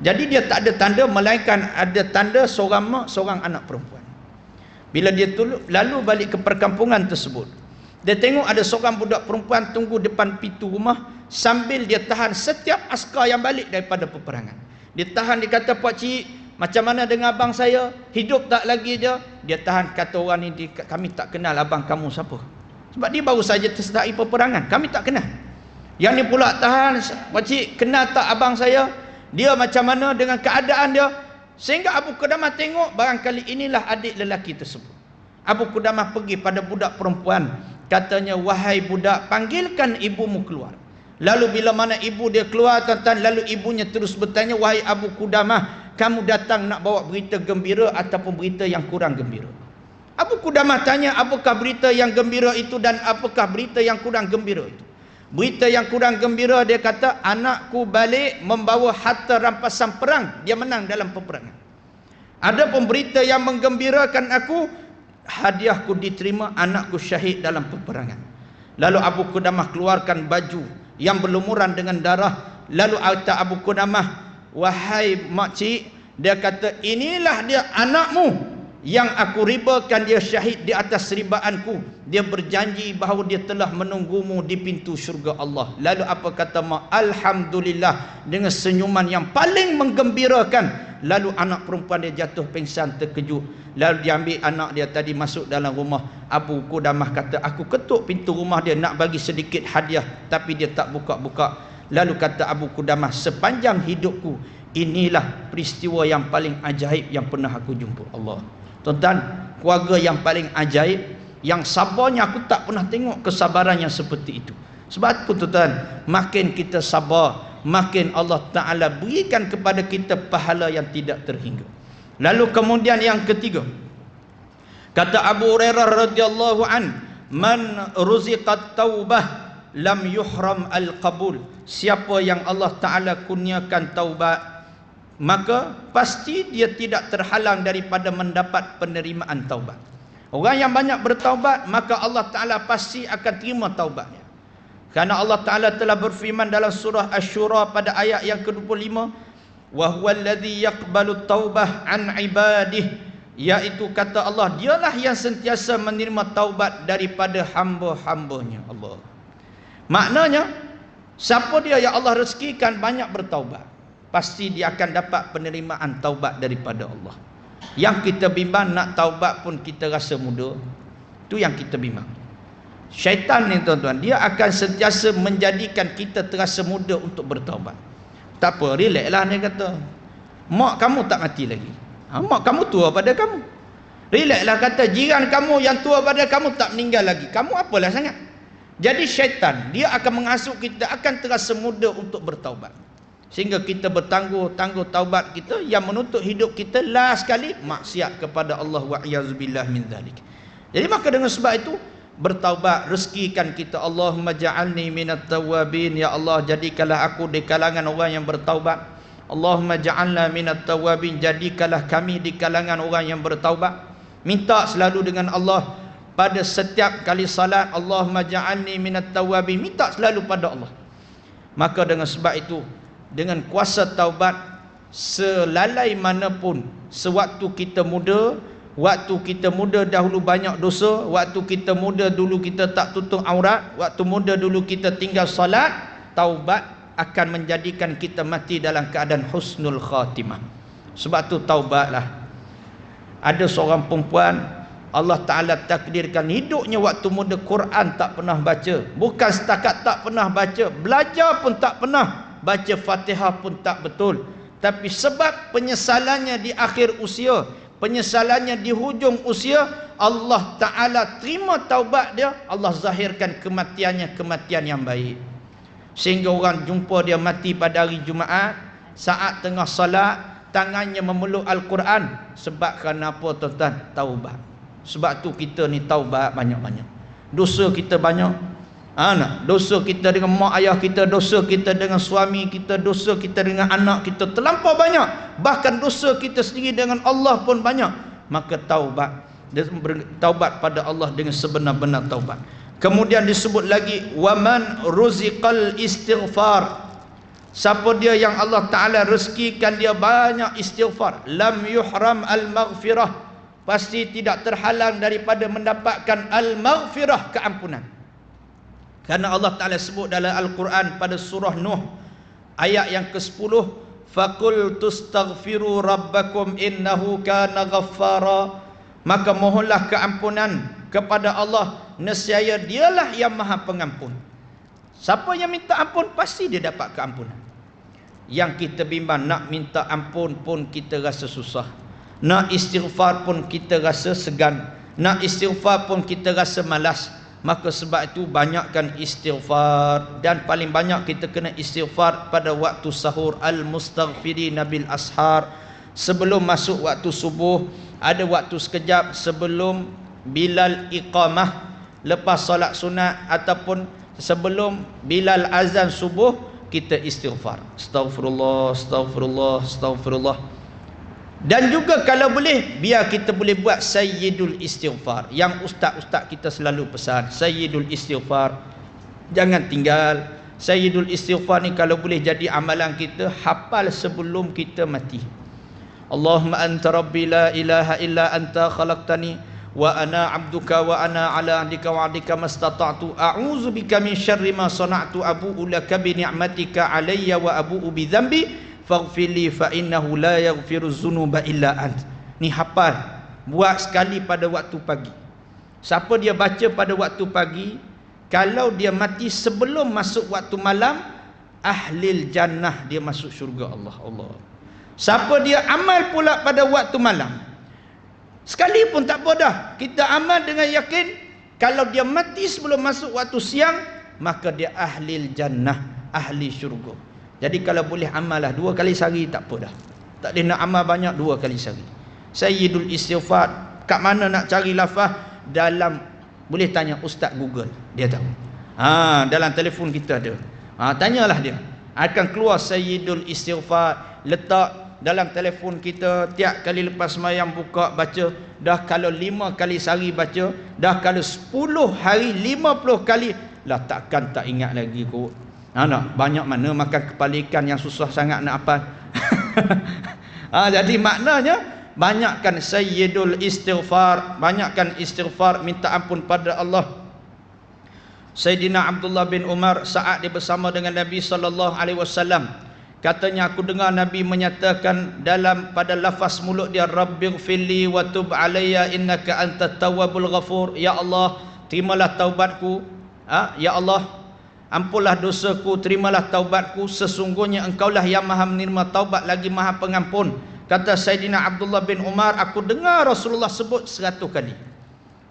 Jadi dia tak ada tanda, melainkan ada tanda seorang mak, seorang anak perempuan. Bila dia lalu balik ke perkampungan tersebut, dia tengok ada seorang budak perempuan tunggu depan pintu rumah sambil dia tahan setiap askar yang balik daripada peperangan. Dia tahan, dia kata, Pak Cik, macam mana dengan abang saya? Hidup tak lagi dia? Dia tahan, kata orang ni, kami tak kenal abang kamu siapa. Sebab dia baru saja tersertai peperangan, kami tak kenal. Yang ni pula tahan, Pak Cik, kenal tak abang saya? Dia macam mana dengan keadaan dia? Sehingga Abu Qudamah tengok, barangkali inilah adik lelaki tersebut. Abu Qudamah pergi pada budak perempuan, katanya, wahai budak, panggilkan ibumu keluar. Lalu bila mana ibu dia keluar, tuan-tuan, lalu ibunya terus bertanya, wahai Abu Qudamah, kamu datang nak bawa berita gembira ataupun berita yang kurang gembira? Abu Qudamah tanya, apakah berita yang gembira itu dan apakah berita yang kurang gembira itu? Berita yang kurang gembira, dia kata, anakku balik membawa harta rampasan perang, dia menang dalam peperangan. Adapun berita yang menggembirakan aku, hadiahku diterima, anakku syahid dalam peperangan. Lalu Abu Qudamah keluarkan baju yang berlumuran dengan darah. Lalu kata Abu Qudamah, wahai makcik, dia kata, inilah dia anakmu yang aku ribakan dia syahid di atas ribaanku. Dia berjanji bahawa dia telah menunggumu di pintu syurga Allah. Lalu apa kata mak? Alhamdulillah, dengan senyuman yang paling menggembirakan. lalu anak perempuan dia jatuh pingsan terkejut. Lalu dia ambil anak dia tadi masuk dalam rumah. Abu Qudamah kata, aku ketuk pintu rumah dia nak bagi sedikit hadiah, tapi dia tak buka-buka. Lalu kata Abu Qudamah, sepanjang hidupku inilah peristiwa yang paling ajaib yang pernah aku jumpa. Allah. Tuan-tuan, keluarga yang paling ajaib, yang sabarnya aku tak pernah tengok kesabaran yang seperti itu. Sebab itu tuan-tuan, makin kita sabar, makin Allah Ta'ala berikan kepada kita pahala yang tidak terhingga. Lalu kemudian yang ketiga, kata Abu Hurairah radhiyallahu an, man ruziqat taubah lam yuhram al-qabul. Siapa yang Allah Ta'ala kurniakan taubat, maka pasti dia tidak terhalang daripada mendapat penerimaan taubat. Orang yang banyak bertaubat, maka Allah Ta'ala pasti akan terima taubatnya. Karena Allah Ta'ala telah berfirman dalam surah Asy-Syura pada ayat yang ke-25, wa huwallazi yaqbalu taubah an ibadih, iaitu kata Allah, dialah yang sentiasa menerima taubat daripada hamba-hambanya. Allah. Maknanya, siapa dia yang Allah rezekikan banyak bertaubat, pasti dia akan dapat penerimaan taubat daripada Allah. Yang kita bimbang nak taubat pun kita rasa mudah. Itu yang kita bimbang. Syaitan ni tuan-tuan, dia akan sentiasa menjadikan kita terasa mudah untuk bertaubat. Tak apa, relax lah dia kata. Mak kamu tak mati lagi. Mak kamu tua pada kamu. Relax lah kata, jiran kamu yang tua pada kamu tak meninggal lagi. Kamu apalah sangat. Jadi syaitan, dia akan menghasut kita, akan terasa mudah untuk bertaubat. Sehingga kita bertangguh-tangguh taubat kita, yang menuntut hidup kita last sekali maksiat kepada Allah wa'iyyazubillah min dzalik. Jadi maka dengan sebab itu, bertaubat, rezekikan kita. Allahumma ja'alni minat tawabin, ya Allah jadikanlah aku di kalangan orang yang bertaubat. Allahumma ja'alna minat tawabin, jadikanlah kami di kalangan orang yang bertaubat. Minta selalu dengan Allah pada setiap kali salat, Allahumma ja'alni minat tawabin, minta selalu pada Allah. Maka dengan sebab itu, dengan kuasa taubat, selalai manapun, sewaktu kita muda, waktu kita muda dahulu banyak dosa, waktu kita muda dulu kita tak tutup aurat, waktu muda dulu kita tinggal salat, taubat akan menjadikan kita mati dalam keadaan husnul khatimah. Sebab tu taubatlah. Ada seorang perempuan, Allah Ta'ala takdirkan hidupnya waktu muda Quran tak pernah baca. Bukan setakat tak pernah baca, belajar pun tak pernah, baca Fatihah pun tak betul. Tapi sebab penyesalannya di akhir usia, penyesalannya di hujung usia, Allah Ta'ala terima taubat dia, Allah zahirkan kematiannya, kematian yang baik. Sehingga orang jumpa dia mati pada hari Jumaat, saat tengah salat, tangannya memeluk Al-Quran. Sebab kenapa tuan-tuan? Taubat. Sebab tu kita ni taubat banyak-banyak. Dosa kita banyak. Dosa kita dengan mak ayah kita, dosa kita dengan suami kita, dosa kita dengan anak kita terlampau banyak. Bahkan dosa kita sendiri dengan Allah pun banyak. Maka taubat, taubat pada Allah dengan sebenar-benar taubat. Kemudian disebut lagi, waman ruziqal istighfar, siapa dia yang Allah Ta'ala rezekikan dia banyak istighfar, lam yuhram al-maghfirah, pasti tidak terhalang daripada mendapatkan al-maghfirah, keampunan. Karena Allah Ta'ala sebut dalam Al-Quran pada surah Nuh ayat yang ke-10, faqul tustaghfiru rabbakum innahu kana ghaffara, maka mohonlah keampunan kepada Allah, nescaya dialah yang maha pengampun. Siapa yang minta ampun pasti dia dapat keampunan. Yang kita bimbang, nak minta ampun pun kita rasa susah, nak istighfar pun kita rasa segan, nak istighfar pun kita rasa malas. Maka sebab itu banyakkan istighfar, dan paling banyak kita kena istighfar pada waktu sahur, al-mustaghfirina bil ashar, sebelum masuk waktu subuh, ada waktu sekejap sebelum bilal iqamah, lepas solat sunat, ataupun sebelum bilal azan subuh, kita istighfar, astaghfirullah, astaghfirullah, astaghfirullah. Dan juga kalau boleh, biar kita boleh buat sayyidul istighfar, yang ustaz-ustaz kita selalu pesan, sayyidul istighfar jangan tinggal. Sayyidul istighfar ni kalau boleh jadi amalan kita, hafal sebelum kita mati. Allahumma anta rabbi la ilaha illa anta khalaqtani wa ana abduka wa ana ala ahdika wa ahdika mastata'tu a'udzu bika min syarri ma sana'tu abu'u laka bi ni'matika alayya wa abu'u bi dhanbi faghfirli fa innahu la yaghfiru dzunuba illa ant. Ni hafal, buat sekali pada waktu pagi. Siapa dia baca pada waktu pagi, kalau dia mati sebelum masuk waktu malam, ahlil jannah, dia masuk syurga Allah. Allah. Siapa dia amal pula pada waktu malam, sekali pun tak apa dah, kita amal dengan yakin, kalau dia mati sebelum masuk waktu siang, maka dia ahlil jannah, ahli syurga. Jadi kalau boleh amal lah 2 kali sehari tak apa dah. Tak boleh nak amal banyak 2 kali sehari. Sayyidul istighfar, kat mana nak cari lafaz? Dalam, boleh tanya Ustaz Google, dia tahu. Dalam telefon kita ada. Tanyalah dia. Akan keluar Sayyidul istighfar, letak dalam telefon kita, tiap kali lepas sembahyang buka baca. Dah kalau 5 kali sehari baca, dah kalau 10 hari 50 kali lah, takkan tak ingat lagi kot. Nak banyak mana makan kepala ikan yang susah sangat nak hafal. Jadi maknanya banyakkan Sayyidul istighfar, banyakkan istighfar, minta ampun pada Allah. Sayyidina Abdullah bin Umar saat dia bersama dengan Nabi SAW, katanya aku dengar Nabi menyatakan dalam pada lafaz mulut dia, Rabbighfirli wa tub alayya innaka antat tawwabul ghafur. Ya Allah, terimalah taubatku. Ya Allah, ampunlah dosaku, terimalah taubatku, sesungguhnya engkaulah yang maha menerima taubat lagi maha pengampun. Kata Sayyidina Abdullah bin Umar, aku dengar Rasulullah sebut 100 kali.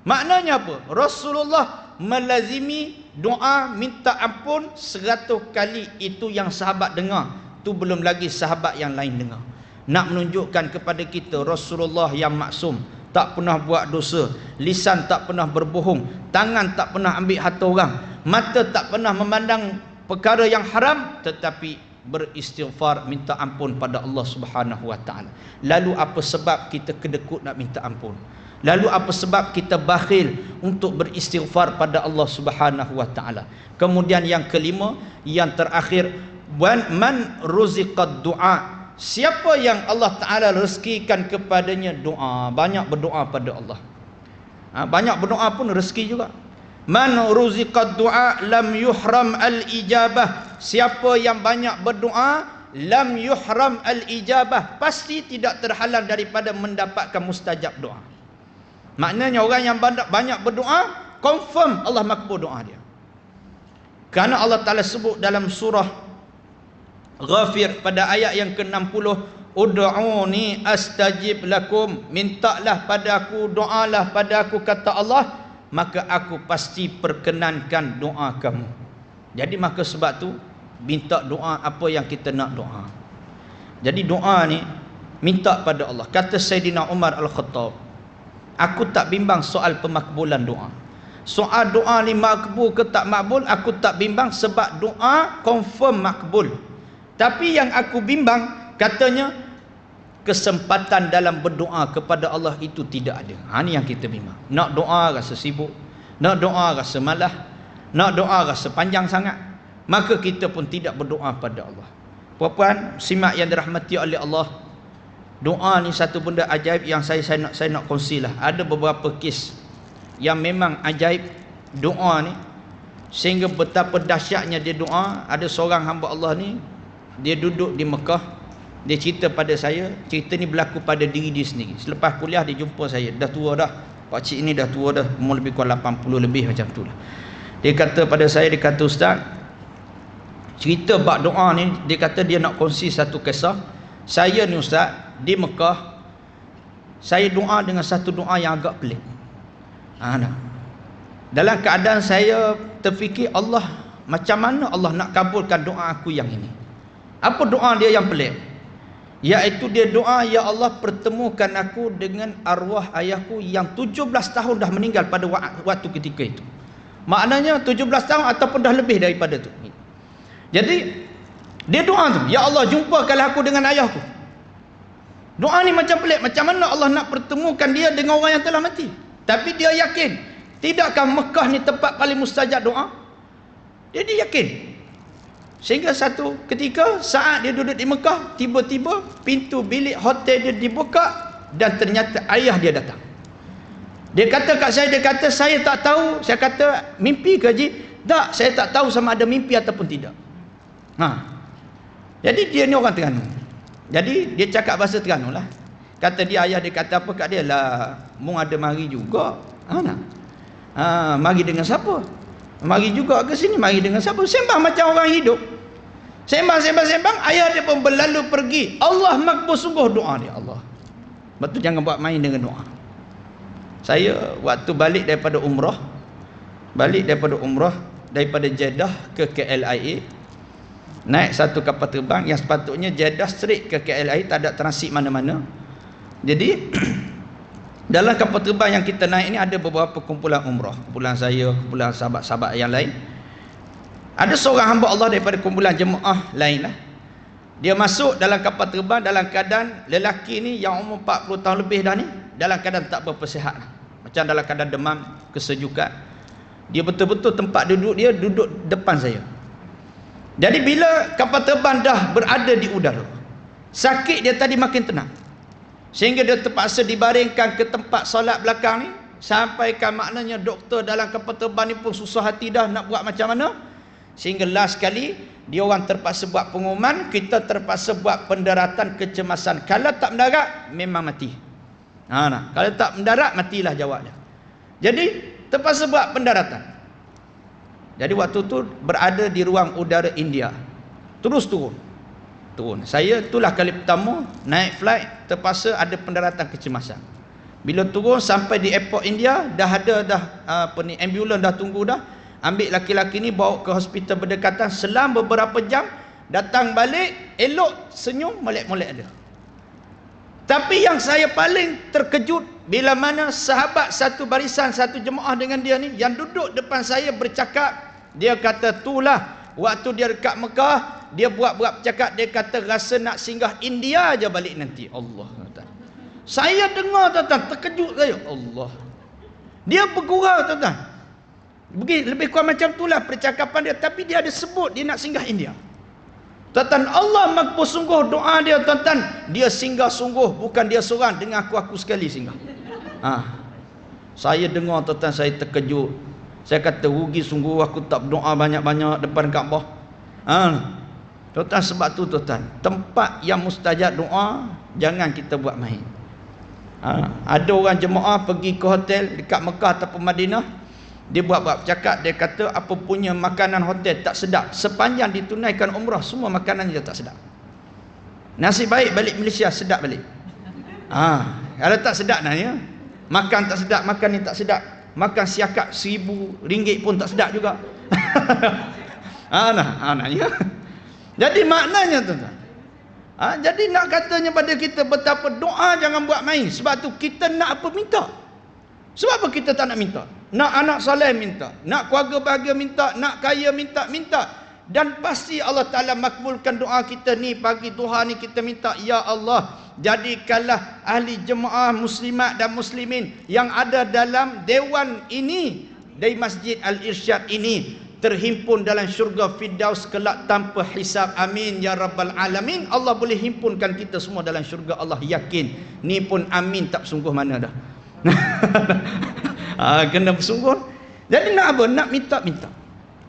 Maknanya apa? Rasulullah melazimi doa minta ampun 100 kali. Itu yang sahabat dengar, tu belum lagi sahabat yang lain dengar. Nak menunjukkan kepada kita Rasulullah yang maksum, tak pernah buat dosa, lisan tak pernah berbohong, tangan tak pernah ambil harta orang, mata tak pernah memandang perkara yang haram, tetapi beristighfar, minta ampun pada Allah Subhanahu wa taala. Lalu apa sebab kita kedekut nak minta ampun? Lalu apa sebab kita bakhil untuk beristighfar pada Allah Subhanahu wa taala? Kemudian yang kelima, yang terakhir, man ruziqad du'a, siapa yang Allah taala rezekikan kepadanya doa, banyak berdoa pada Allah. Banyak berdoa pun rezeki juga. Man ruziqad du'a lam yuhram al-ijabah, siapa yang banyak berdoa, lam yuhram al-ijabah, pasti tidak terhalang daripada mendapatkan mustajab doa. Maknanya orang yang banyak berdoa, confirm Allah makbul doa dia. Kerana Allah Ta'ala sebut dalam surah Ghafir pada ayat yang ke-60, ud'uni astajib lakum, mintalah padaku, doalah padaku, kata Allah, maka aku pasti perkenankan doa kamu. Jadi maka sebab tu minta doa apa yang kita nak doa. Jadi doa ni minta pada Allah. Kata Sayyidina Umar Al-Khattab, aku tak bimbang soal pemakbulan doa. Soal doa ni makbul ke tak makbul, aku tak bimbang, sebab doa confirm makbul. Tapi yang aku bimbang, katanya, kesempatan dalam berdoa kepada Allah itu tidak ada. Ini yang kita bimbang. Nak doa rasa sibuk, nak doa rasa malah, nak doa rasa panjang sangat, maka kita pun tidak berdoa pada Allah. Puan-puan simak yang dirahmati oleh Allah, doa ni satu benda ajaib yang saya nak kongsilah. Ada beberapa kes yang memang ajaib doa ni, sehingga betapa dahsyatnya dia doa. Ada seorang hamba Allah ni, dia duduk di Mekah, dia cerita pada saya, cerita ni berlaku pada diri dia sendiri. Selepas kuliah dia jumpa saya, dah tua dah, pakcik ni dah tua dah, umur lebih kurang 80 lebih macam tu lah. Dia kata pada saya, dia kata, Ustaz, cerita bab doa ni, dia kata dia nak kongsi satu kisah. Saya ni Ustaz, di Mekah, saya doa dengan satu doa yang agak pelik. Dalam keadaan saya terfikir, Allah, macam mana Allah nak kabulkan doa aku yang ini? Apa doa dia yang pelik? Iaitu dia doa, ya Allah, pertemukan aku dengan arwah ayahku yang 17 tahun dah meninggal pada waktu ketika itu. Maknanya 17 tahun ataupun dah lebih daripada tu. Jadi dia doa tu, ya Allah, jumpakanlah aku dengan ayahku. Doa ni macam pelik, macam mana Allah nak pertemukan dia dengan orang yang telah mati? Tapi dia yakin, tidakkah Mekah ni tempat paling mustajab doa? Dia yakin. Sehingga satu ketika saat dia duduk di Mekah, tiba-tiba pintu bilik hotel dia dibuka dan ternyata ayah dia datang. Dia kata kat saya, dia kata, saya tak tahu. Saya kata, mimpi ke Haji? Tak, saya tak tahu sama ada mimpi ataupun tidak. Jadi dia ni orang Terengganu. Jadi dia cakap bahasa Terengganu lah. Kata dia, ayah dia kata apa kat dia lah, mung ada mari juga. Nak? Mari dengan siapa? Mari juga ke sini, mari dengan siapa? Sembang macam orang hidup. Sembang. Ayah dia pun berlalu pergi. Allah makbul sungguh doa dia. Allah. Betul, jangan buat main dengan doa. Saya waktu balik daripada umrah, daripada Jeddah ke KLIA, naik satu kapal terbang yang sepatutnya Jeddah straight ke KLIA, tak ada transit mana-mana. Jadi dalam kapal terbang yang kita naik ni ada beberapa kumpulan umrah, kumpulan saya, kumpulan sahabat-sahabat yang lain. Ada seorang hamba Allah daripada kumpulan jemaah lain lah. Dia masuk dalam kapal terbang dalam keadaan lelaki ni yang umur 40 tahun lebih dah ni, dalam keadaan tak berapa sihat lah. Macam dalam keadaan demam, kesejukan. Dia betul-betul tempat duduk dia duduk depan saya. Jadi bila kapal terbang dah berada di udara, sakit dia tadi makin tenang, sehingga dia terpaksa dibaringkan ke tempat solat belakang ni. Sampaikan maknanya doktor dalam kapal terbang ni pun susah hati dah nak buat macam mana. Sehingga last kali dia orang terpaksa buat pengumuman, kita terpaksa buat pendaratan kecemasan. Kalau tak mendarat memang mati. Kalau tak mendarat matilah jawab dia. Jadi terpaksa buat pendaratan. Jadi waktu tu berada di ruang udara India. Terus turun. Saya itulah kali pertama naik flight terpaksa ada pendaratan kecemasan. Bila turun sampai di airport India, dah ada ambulans dah tunggu dah. Ambil laki-laki ni bawa ke hospital berdekatan. Selang beberapa jam datang balik, elok, senyum, molek-molek ada. Tapi yang saya paling terkejut bila mana sahabat satu barisan, satu jemaah dengan dia ni yang duduk depan saya bercakap. Dia kata, itulah waktu dia dekat Mekah, dia buat-buat bercakap, dia kata rasa nak singgah India aja balik nanti. Allah. Saya dengar tuan-tuan, terkejut saya. Allah. Dia bergurau tuan-tuan. Lebih kurang macam itulah percakapan dia. Tapi dia ada sebut dia nak singgah India. Tuan-tuan, Allah makbul sungguh doa dia tuan-tuan. Dia singgah sungguh, bukan dia seorang, dengan aku sekali singgah. Saya dengar tuan-tuan, saya terkejut. Saya kata rugi sungguh aku tak berdoa banyak-banyak depan Kaabah. Tuan-tuan, sebab tu tuan-tuan, tempat yang mustajab doa jangan kita buat main. Ada orang jemaah pergi ke hotel dekat Mekah ataupun Madinah, dia buat-buat cakap, dia kata apa punya makanan hotel tak sedap. Sepanjang ditunaikan umrah, semua makanan dia tak sedap. Nasib baik balik Malaysia sedap balik. Kalau tak sedap nanya, makan tak sedap, makan ni tak sedap, makan siakap RM1,000 pun tak sedap juga. Nanya. Jadi maknanya tuan-tuan, jadi nak katanya pada kita betapa doa jangan buat main. Sebab tu kita nak apa minta. Sebab apa kita tak nak minta? Nak anak soleh minta, nak keluarga bahagia minta, nak kaya minta. Dan pasti Allah Ta'ala makbulkan doa kita ni. Pagi duha ni kita minta, ya Allah, jadikanlah ahli jemaah muslimat dan muslimin yang ada dalam dewan ini, dari Masjid Al-Irsyad ini, terhimpun dalam syurga Firdaus kelak tanpa hisab. Amin ya rabbal alamin. Allah boleh himpunkan kita semua dalam syurga. Allah yakin. Ni pun amin tak sungguh mana dah. Kena bersungguh. Jadi nak apa? Nak minta.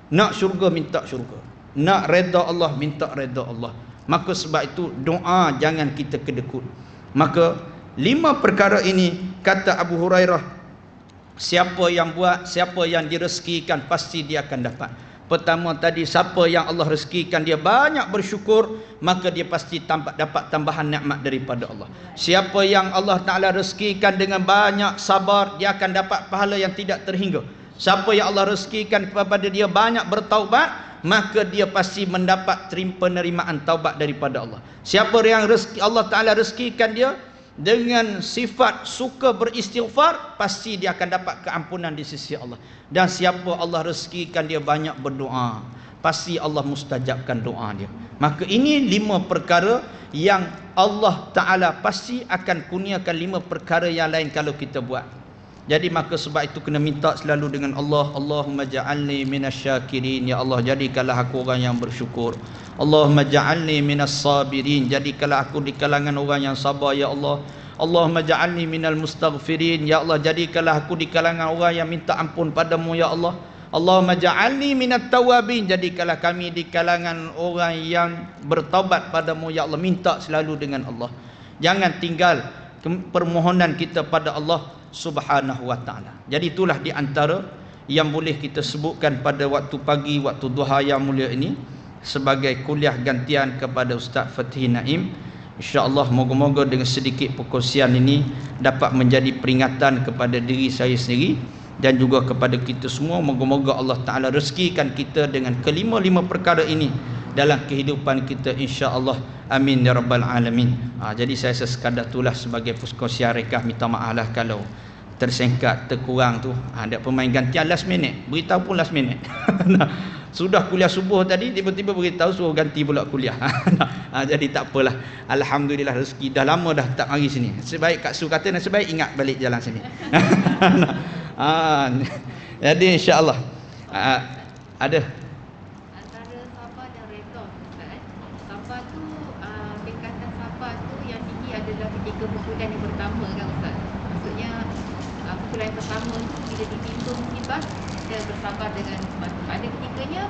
Nak syurga, minta syurga. Nak redha Allah, minta redha Allah. Maka sebab itu doa jangan kita kedekut. Maka 5 perkara ini kata Abu Hurairah, siapa yang buat, siapa yang direzekikan, pasti dia akan dapat. Pertama tadi, siapa yang Allah rezekikan dia banyak bersyukur, maka dia pasti dapat tambahan nikmat daripada Allah. Siapa yang Allah Ta'ala rezekikan dengan banyak sabar, dia akan dapat pahala yang tidak terhingga. Siapa yang Allah rezekikan kepada dia banyak bertaubat, maka dia pasti mendapat penerimaan taubat daripada Allah. Siapa yang Allah Ta'ala rezekikan dia dengan sifat suka beristighfar, pasti dia akan dapat keampunan di sisi Allah. Dan siapa Allah rezekikan dia banyak berdoa, pasti Allah mustajabkan doa dia. Maka ini 5 perkara yang Allah Ta'ala pasti akan kurniakan 5 perkara yang lain kalau kita buat. Jadi maka sebab itu kena minta selalu dengan Allah. Allahumma ja'alni minasyakirin. Ya Allah, jadikanlah aku orang yang bersyukur. Allahumma ja'alni minas sabirin. Jadikanlah aku di kalangan orang yang sabar ya Allah. Allahumma ja'alni minal mustaghfirin. Ya Allah, jadikanlah aku di kalangan orang yang minta ampun padamu ya Allah. Allahumma ja'alni minat tawabin, jadikanlah kami di kalangan orang yang bertaubat padamu ya Allah. Minta selalu dengan Allah, jangan tinggal permohonan kita pada Allah Subhanahu wa ta'ala. Jadi itulah di antara yang boleh kita sebutkan pada waktu pagi, waktu duha yang mulia ini, sebagai kuliah gantian kepada Ustaz Fatih Naim. InsyaAllah moga-moga dengan sedikit perkongsian ini dapat menjadi peringatan kepada diri saya sendiri dan juga kepada kita semua. Moga-moga Allah Ta'ala rezekikan kita dengan kelima-lima perkara ini dalam kehidupan kita, insya-Allah. Amin ya rabbal alamin. Jadi saya sekadar itulah sebagai perkongsian rekah. Minta maaf lah kalau tersengkat, terkurang tu. Ada pemain gantian last minute, beritahu pun last minute. Sudah kuliah subuh tadi, tiba-tiba beritahu suruh ganti pula kuliah. Jadi tak apalah, alhamdulillah rezeki. Dah lama dah tak mari sini. Sebaik Kak Su kata, sebaik ingat balik jalan sini. Jadi insya-Allah ada antara sabar dan redha, Ustaz. Sabar tu, tingkatan sabar tu yang tinggi adalah ketika pukulan yang pertama kan Ustaz. Maksudnya pukulan yang pertama tu bila ditimpa musibah, kita bersabar dengan sebab tu. Ada ketikanya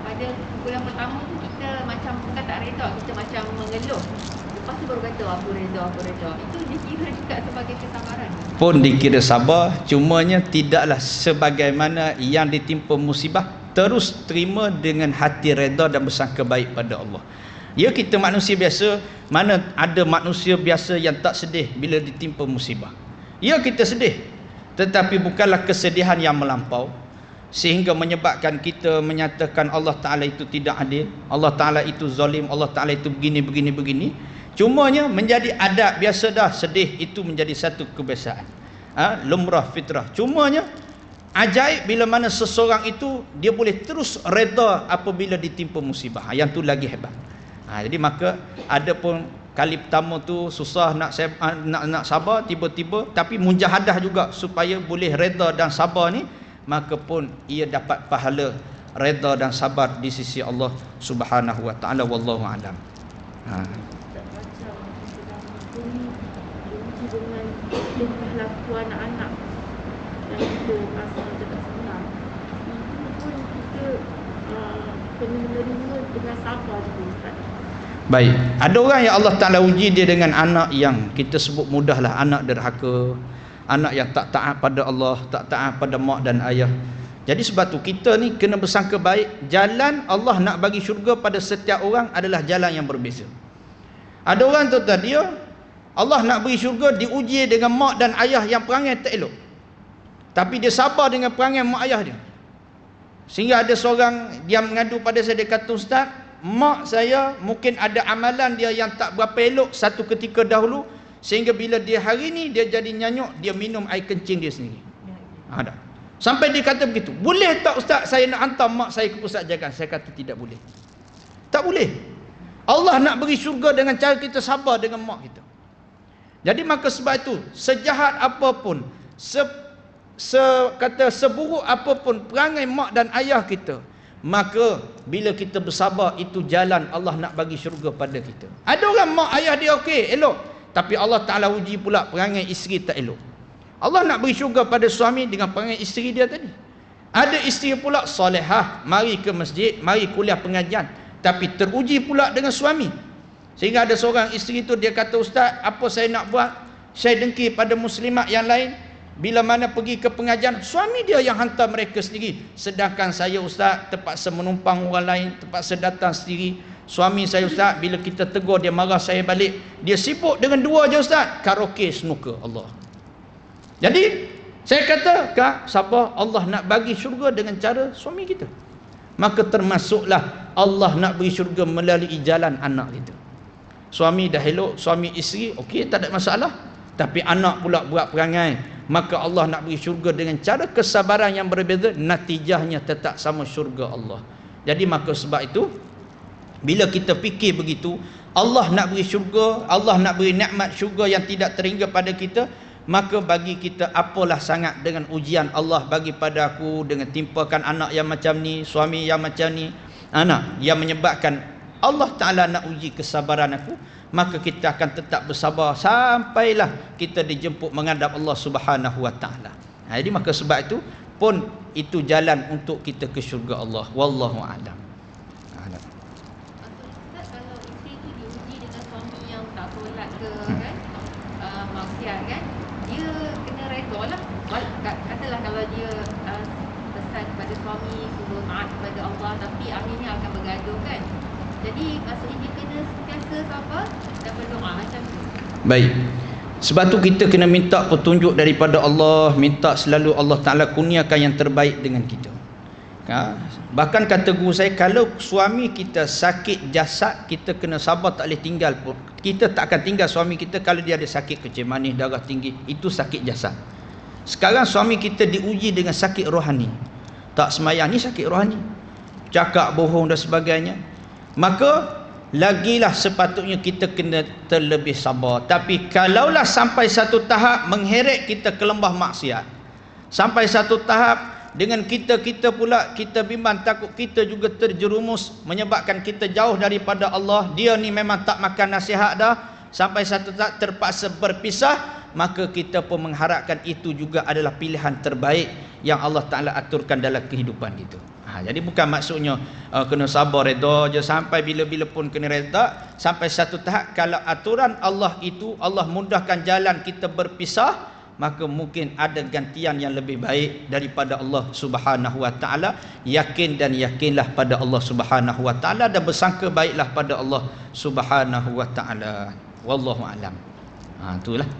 pada pukulan pertama tu kita macam bukan tak redha, kita macam mengeluh. Lepas tu baru kata aku redha, aku redha. Itu dikira juga sebagai kesabaran. Pun dikira sabar, cumanya tidaklah sebagaimana yang ditimpa musibah terus terima dengan hati redha dan bersangka baik pada Allah. Ya, kita manusia biasa, mana ada manusia biasa yang tak sedih bila ditimpa musibah. Ya, kita sedih, tetapi bukanlah kesedihan yang melampau sehingga menyebabkan kita menyatakan Allah Ta'ala itu tidak adil, Allah Ta'ala itu zalim, Allah Ta'ala itu begini. Cumanya menjadi adab biasa dah, sedih itu menjadi satu kebiasaan, lumrah fitrah. Cumanya ajaib bila mana seseorang itu dia boleh terus redha apabila ditimpa musibah. Yang tu lagi hebat. Jadi maka ada pun kali pertama tu susah nak sabar, tiba-tiba tapi mujahadah juga supaya boleh redha dan sabar ni, maka pun ia dapat pahala redha dan sabar di sisi Allah Subhanahu wa taala. Wallahu a'lam. Dengan tingkah laku anak-anak yang kita rasa kita tak senang, itu pun kita kena menerima dengan sabar juga Ustaz. Baik, ada orang yang Allah Ta'ala uji dia dengan anak yang kita sebut mudahlah anak derhaka, anak yang tak taat pada Allah, tak taat pada mak dan ayah. Jadi sebab tu kita ni kena bersangka baik, jalan Allah nak bagi syurga pada setiap orang adalah jalan yang berbeza. Ada orang tu dia Allah nak beri syurga, diuji dengan mak dan ayah yang perangai tak elok, tapi dia sabar dengan perangai mak ayah dia. Sehingga ada seorang dia mengadu pada saya, dia kata, Ustaz, mak saya mungkin ada amalan dia yang tak berapa elok satu ketika dahulu, sehingga bila dia hari ni dia jadi nyanyuk, dia minum air kencing dia sendiri. Ada sampai dia kata begitu. Boleh tak Ustaz saya nak hantar mak saya ke pusat jagaan? Saya kata tidak boleh. Tak boleh. Allah nak beri syurga dengan cara kita sabar dengan mak kita. Jadi maka sebab itu, sejahat apapun, seburuk apapun perangai mak dan ayah kita, maka bila kita bersabar, itu jalan Allah nak bagi syurga pada kita. Ada orang mak ayah dia okey, elok, tapi Allah Ta'ala uji pula perangai isteri tak elok. Allah nak beri syurga pada suami dengan perangai isteri dia tadi. Ada isteri pula solehah, mari ke masjid, mari kuliah pengajian, tapi teruji pula dengan suami. Sehingga ada seorang isteri tu dia kata, Ustaz, apa saya nak buat? Saya dengki pada muslimat yang lain, bila mana pergi ke pengajian, suami dia yang hantar mereka sendiri. Sedangkan saya Ustaz terpaksa menumpang orang lain, terpaksa datang sendiri. Suami saya Ustaz, bila kita tegur dia marah saya balik. Dia sibuk dengan dua je Ustaz, karaoke, snooker. Allah. Jadi saya kata, Kak, sabar, Allah nak bagi syurga dengan cara suami kita. Maka termasuklah Allah nak beri syurga melalui jalan anak kita. Suami dah elok, suami isteri okey, tak ada masalah, tapi anak pula buat perangai, maka Allah nak beri syurga dengan cara kesabaran yang berbeza, natijahnya tetap sama syurga Allah. Jadi maka sebab itu, bila kita fikir begitu, Allah nak beri syurga, Allah nak beri nikmat syurga yang tidak terhingga pada kita, maka bagi kita apalah sangat dengan ujian Allah bagi pada aku, dengan timpakan anak yang macam ni, suami yang macam ni, anak yang menyebabkan Allah Ta'ala nak uji kesabaran aku, maka kita akan tetap bersabar sampailah kita dijemput menghadap Allah Subhanahu Wa Ta'ala. Jadi maka sebab itu pun itu jalan untuk kita ke syurga Allah. Wallahu a'lam. Ustaz, kalau isteri tu diuji dengan suami yang tak solat ke kan, maksiat kan, dia kena redha lah. Katalah kalau dia pesan kepada suami suruh taat kepada Allah, tapi akhirnya akan bergaduh kan. Jadi maksudnya dia kena sentiasa sabar dan berdoa macam tu. Baik. Sebab tu kita kena minta petunjuk daripada Allah, minta selalu Allah Ta'ala kurniakan yang terbaik dengan kita. Bahkan kata guru saya, kalau suami kita sakit jasad, kita kena sabar, tak boleh tinggal pun. Kita tak akan tinggal suami kita kalau dia ada sakit kecil manis, darah tinggi. Itu sakit jasad. Sekarang suami kita diuji dengan sakit rohani. Tak semayang, ni sakit rohani. Cakap bohong dan sebagainya. Maka lagilah sepatutnya kita kena terlebih sabar. Tapi kalaulah sampai satu tahap mengheret kita ke lembah maksiat, sampai satu tahap dengan kita pula kita bimbang takut kita juga terjerumus, menyebabkan kita jauh daripada Allah, dia ni memang tak makan nasihat dah, sampai satu tahap terpaksa berpisah, maka kita pun mengharapkan itu juga adalah pilihan terbaik yang Allah Ta'ala aturkan dalam kehidupan itu. Jadi bukan maksudnya kena sabar redha je sampai bila-bila pun kena redha, sampai satu tahap kalau aturan Allah itu Allah mudahkan jalan kita berpisah, maka mungkin ada gantian yang lebih baik daripada Allah Subhanahu wa taala. Yakin dan yakinlah pada Allah Subhanahu wa taala dan bersangka baiklah pada Allah Subhanahu wa taala. Wallahu alam. Itulah.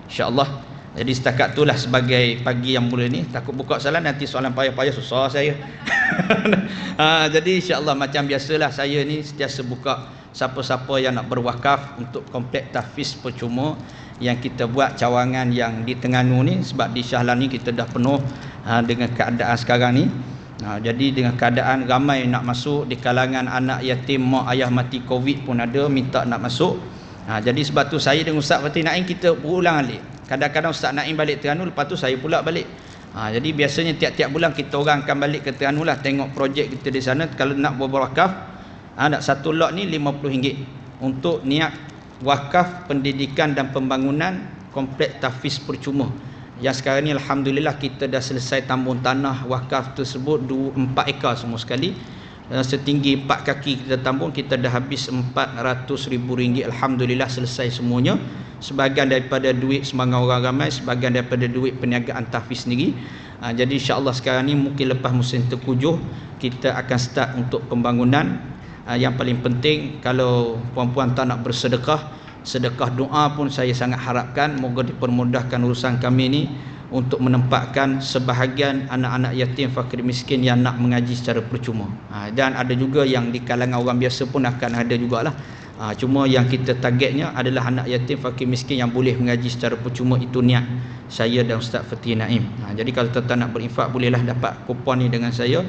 Insya-Allah. Jadi setakat itulah sebagai pagi yang mulia ni. Takut buka soalan nanti soalan payah-payah susah saya. Jadi insya-Allah macam biasalah saya ni sentiasa buka siapa-siapa yang nak berwakaf untuk komplek tahfiz percuma yang kita buat cawangan yang di Terengganu ni, sebab di Shah Alam ni kita dah penuh dengan keadaan sekarang ni. Jadi dengan keadaan ramai nak masuk, di kalangan anak yatim, mak ayah mati Covid pun ada minta nak masuk. Jadi sebab tu saya dengan Ustaz Fatih Naim kita berulang alik. Kadang-kadang Ustaz Naim balik Terengganu, lepas tu saya pula balik. Jadi biasanya tiap-tiap bulan kita orang akan balik ke Terengganu lah, tengok projek kita di sana. Kalau nak berwakaf, nak satu lot ni RM50 untuk niat wakaf pendidikan dan pembangunan komplek tahfiz percuma. Yang sekarang ni alhamdulillah kita dah selesai tambun tanah wakaf tersebut 4 ekar semua sekali. Setinggi 4 kaki kita tambun, kita dah habis RM400,000. Alhamdulillah selesai semuanya. Sebahagian daripada duit semangat orang ramai, sebahagian daripada duit perniagaan tahfiz sendiri. Jadi insya-Allah sekarang ni mungkin lepas musim terkujuh kita akan start untuk pembangunan. Yang paling penting, kalau puan-puan tak nak bersedekah, sedekah doa pun saya sangat harapkan moga dipermudahkan urusan kami ni untuk menempatkan sebahagian anak-anak yatim fakir miskin yang nak mengaji secara percuma. Dan ada juga yang di kalangan orang biasa pun akan ada jugalah. Cuma yang kita targetnya adalah anak yatim fakir miskin yang boleh mengaji secara percuma. Itu niat saya dan Ustaz Fatih Naim. Jadi kalau tuan-tuan nak berinfak, bolehlah dapat kupon ni dengan saya.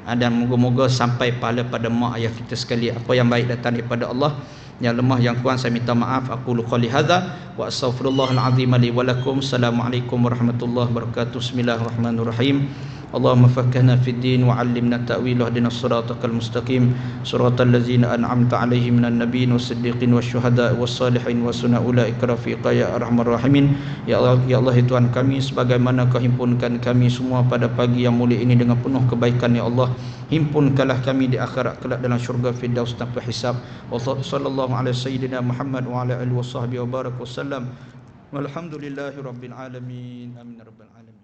Dan moga-moga sampai pahala pada mak ayah kita sekali. Apa yang baik datang daripada Allah, yang lemah yang kurang saya minta maaf. Aqulu qouli hadza wa astaghfirullahal azim li wa lakum. Assalamualaikum warahmatullahi wabarakatuh. Bismillahirrahmanirrahim. Allahumma faqqihna fid din wa 'allimna ta'wil wahdinas siratal mustaqim siratal ladzina an'amta 'alaihim minan nabiyyin wasiddiqin wasyuhada'i wassalihin wa sunna ulaika rafiqa ya arhamar rahimin. Ya Allah Tuhan kami, sebagaimana Kau himpunkan kami semua pada pagi yang mulia ini dengan penuh kebaikan, ya Allah, himpunkanlah kami di akhirat kelak dalam syurga firdaus tanpa hisab. Wa sallallahu ala sayyidina Muhammad wa ala alihi wasahbihi wa baraka wasallam. Walhamdulillahirabbil alamin. Amin ya rabbal alamin.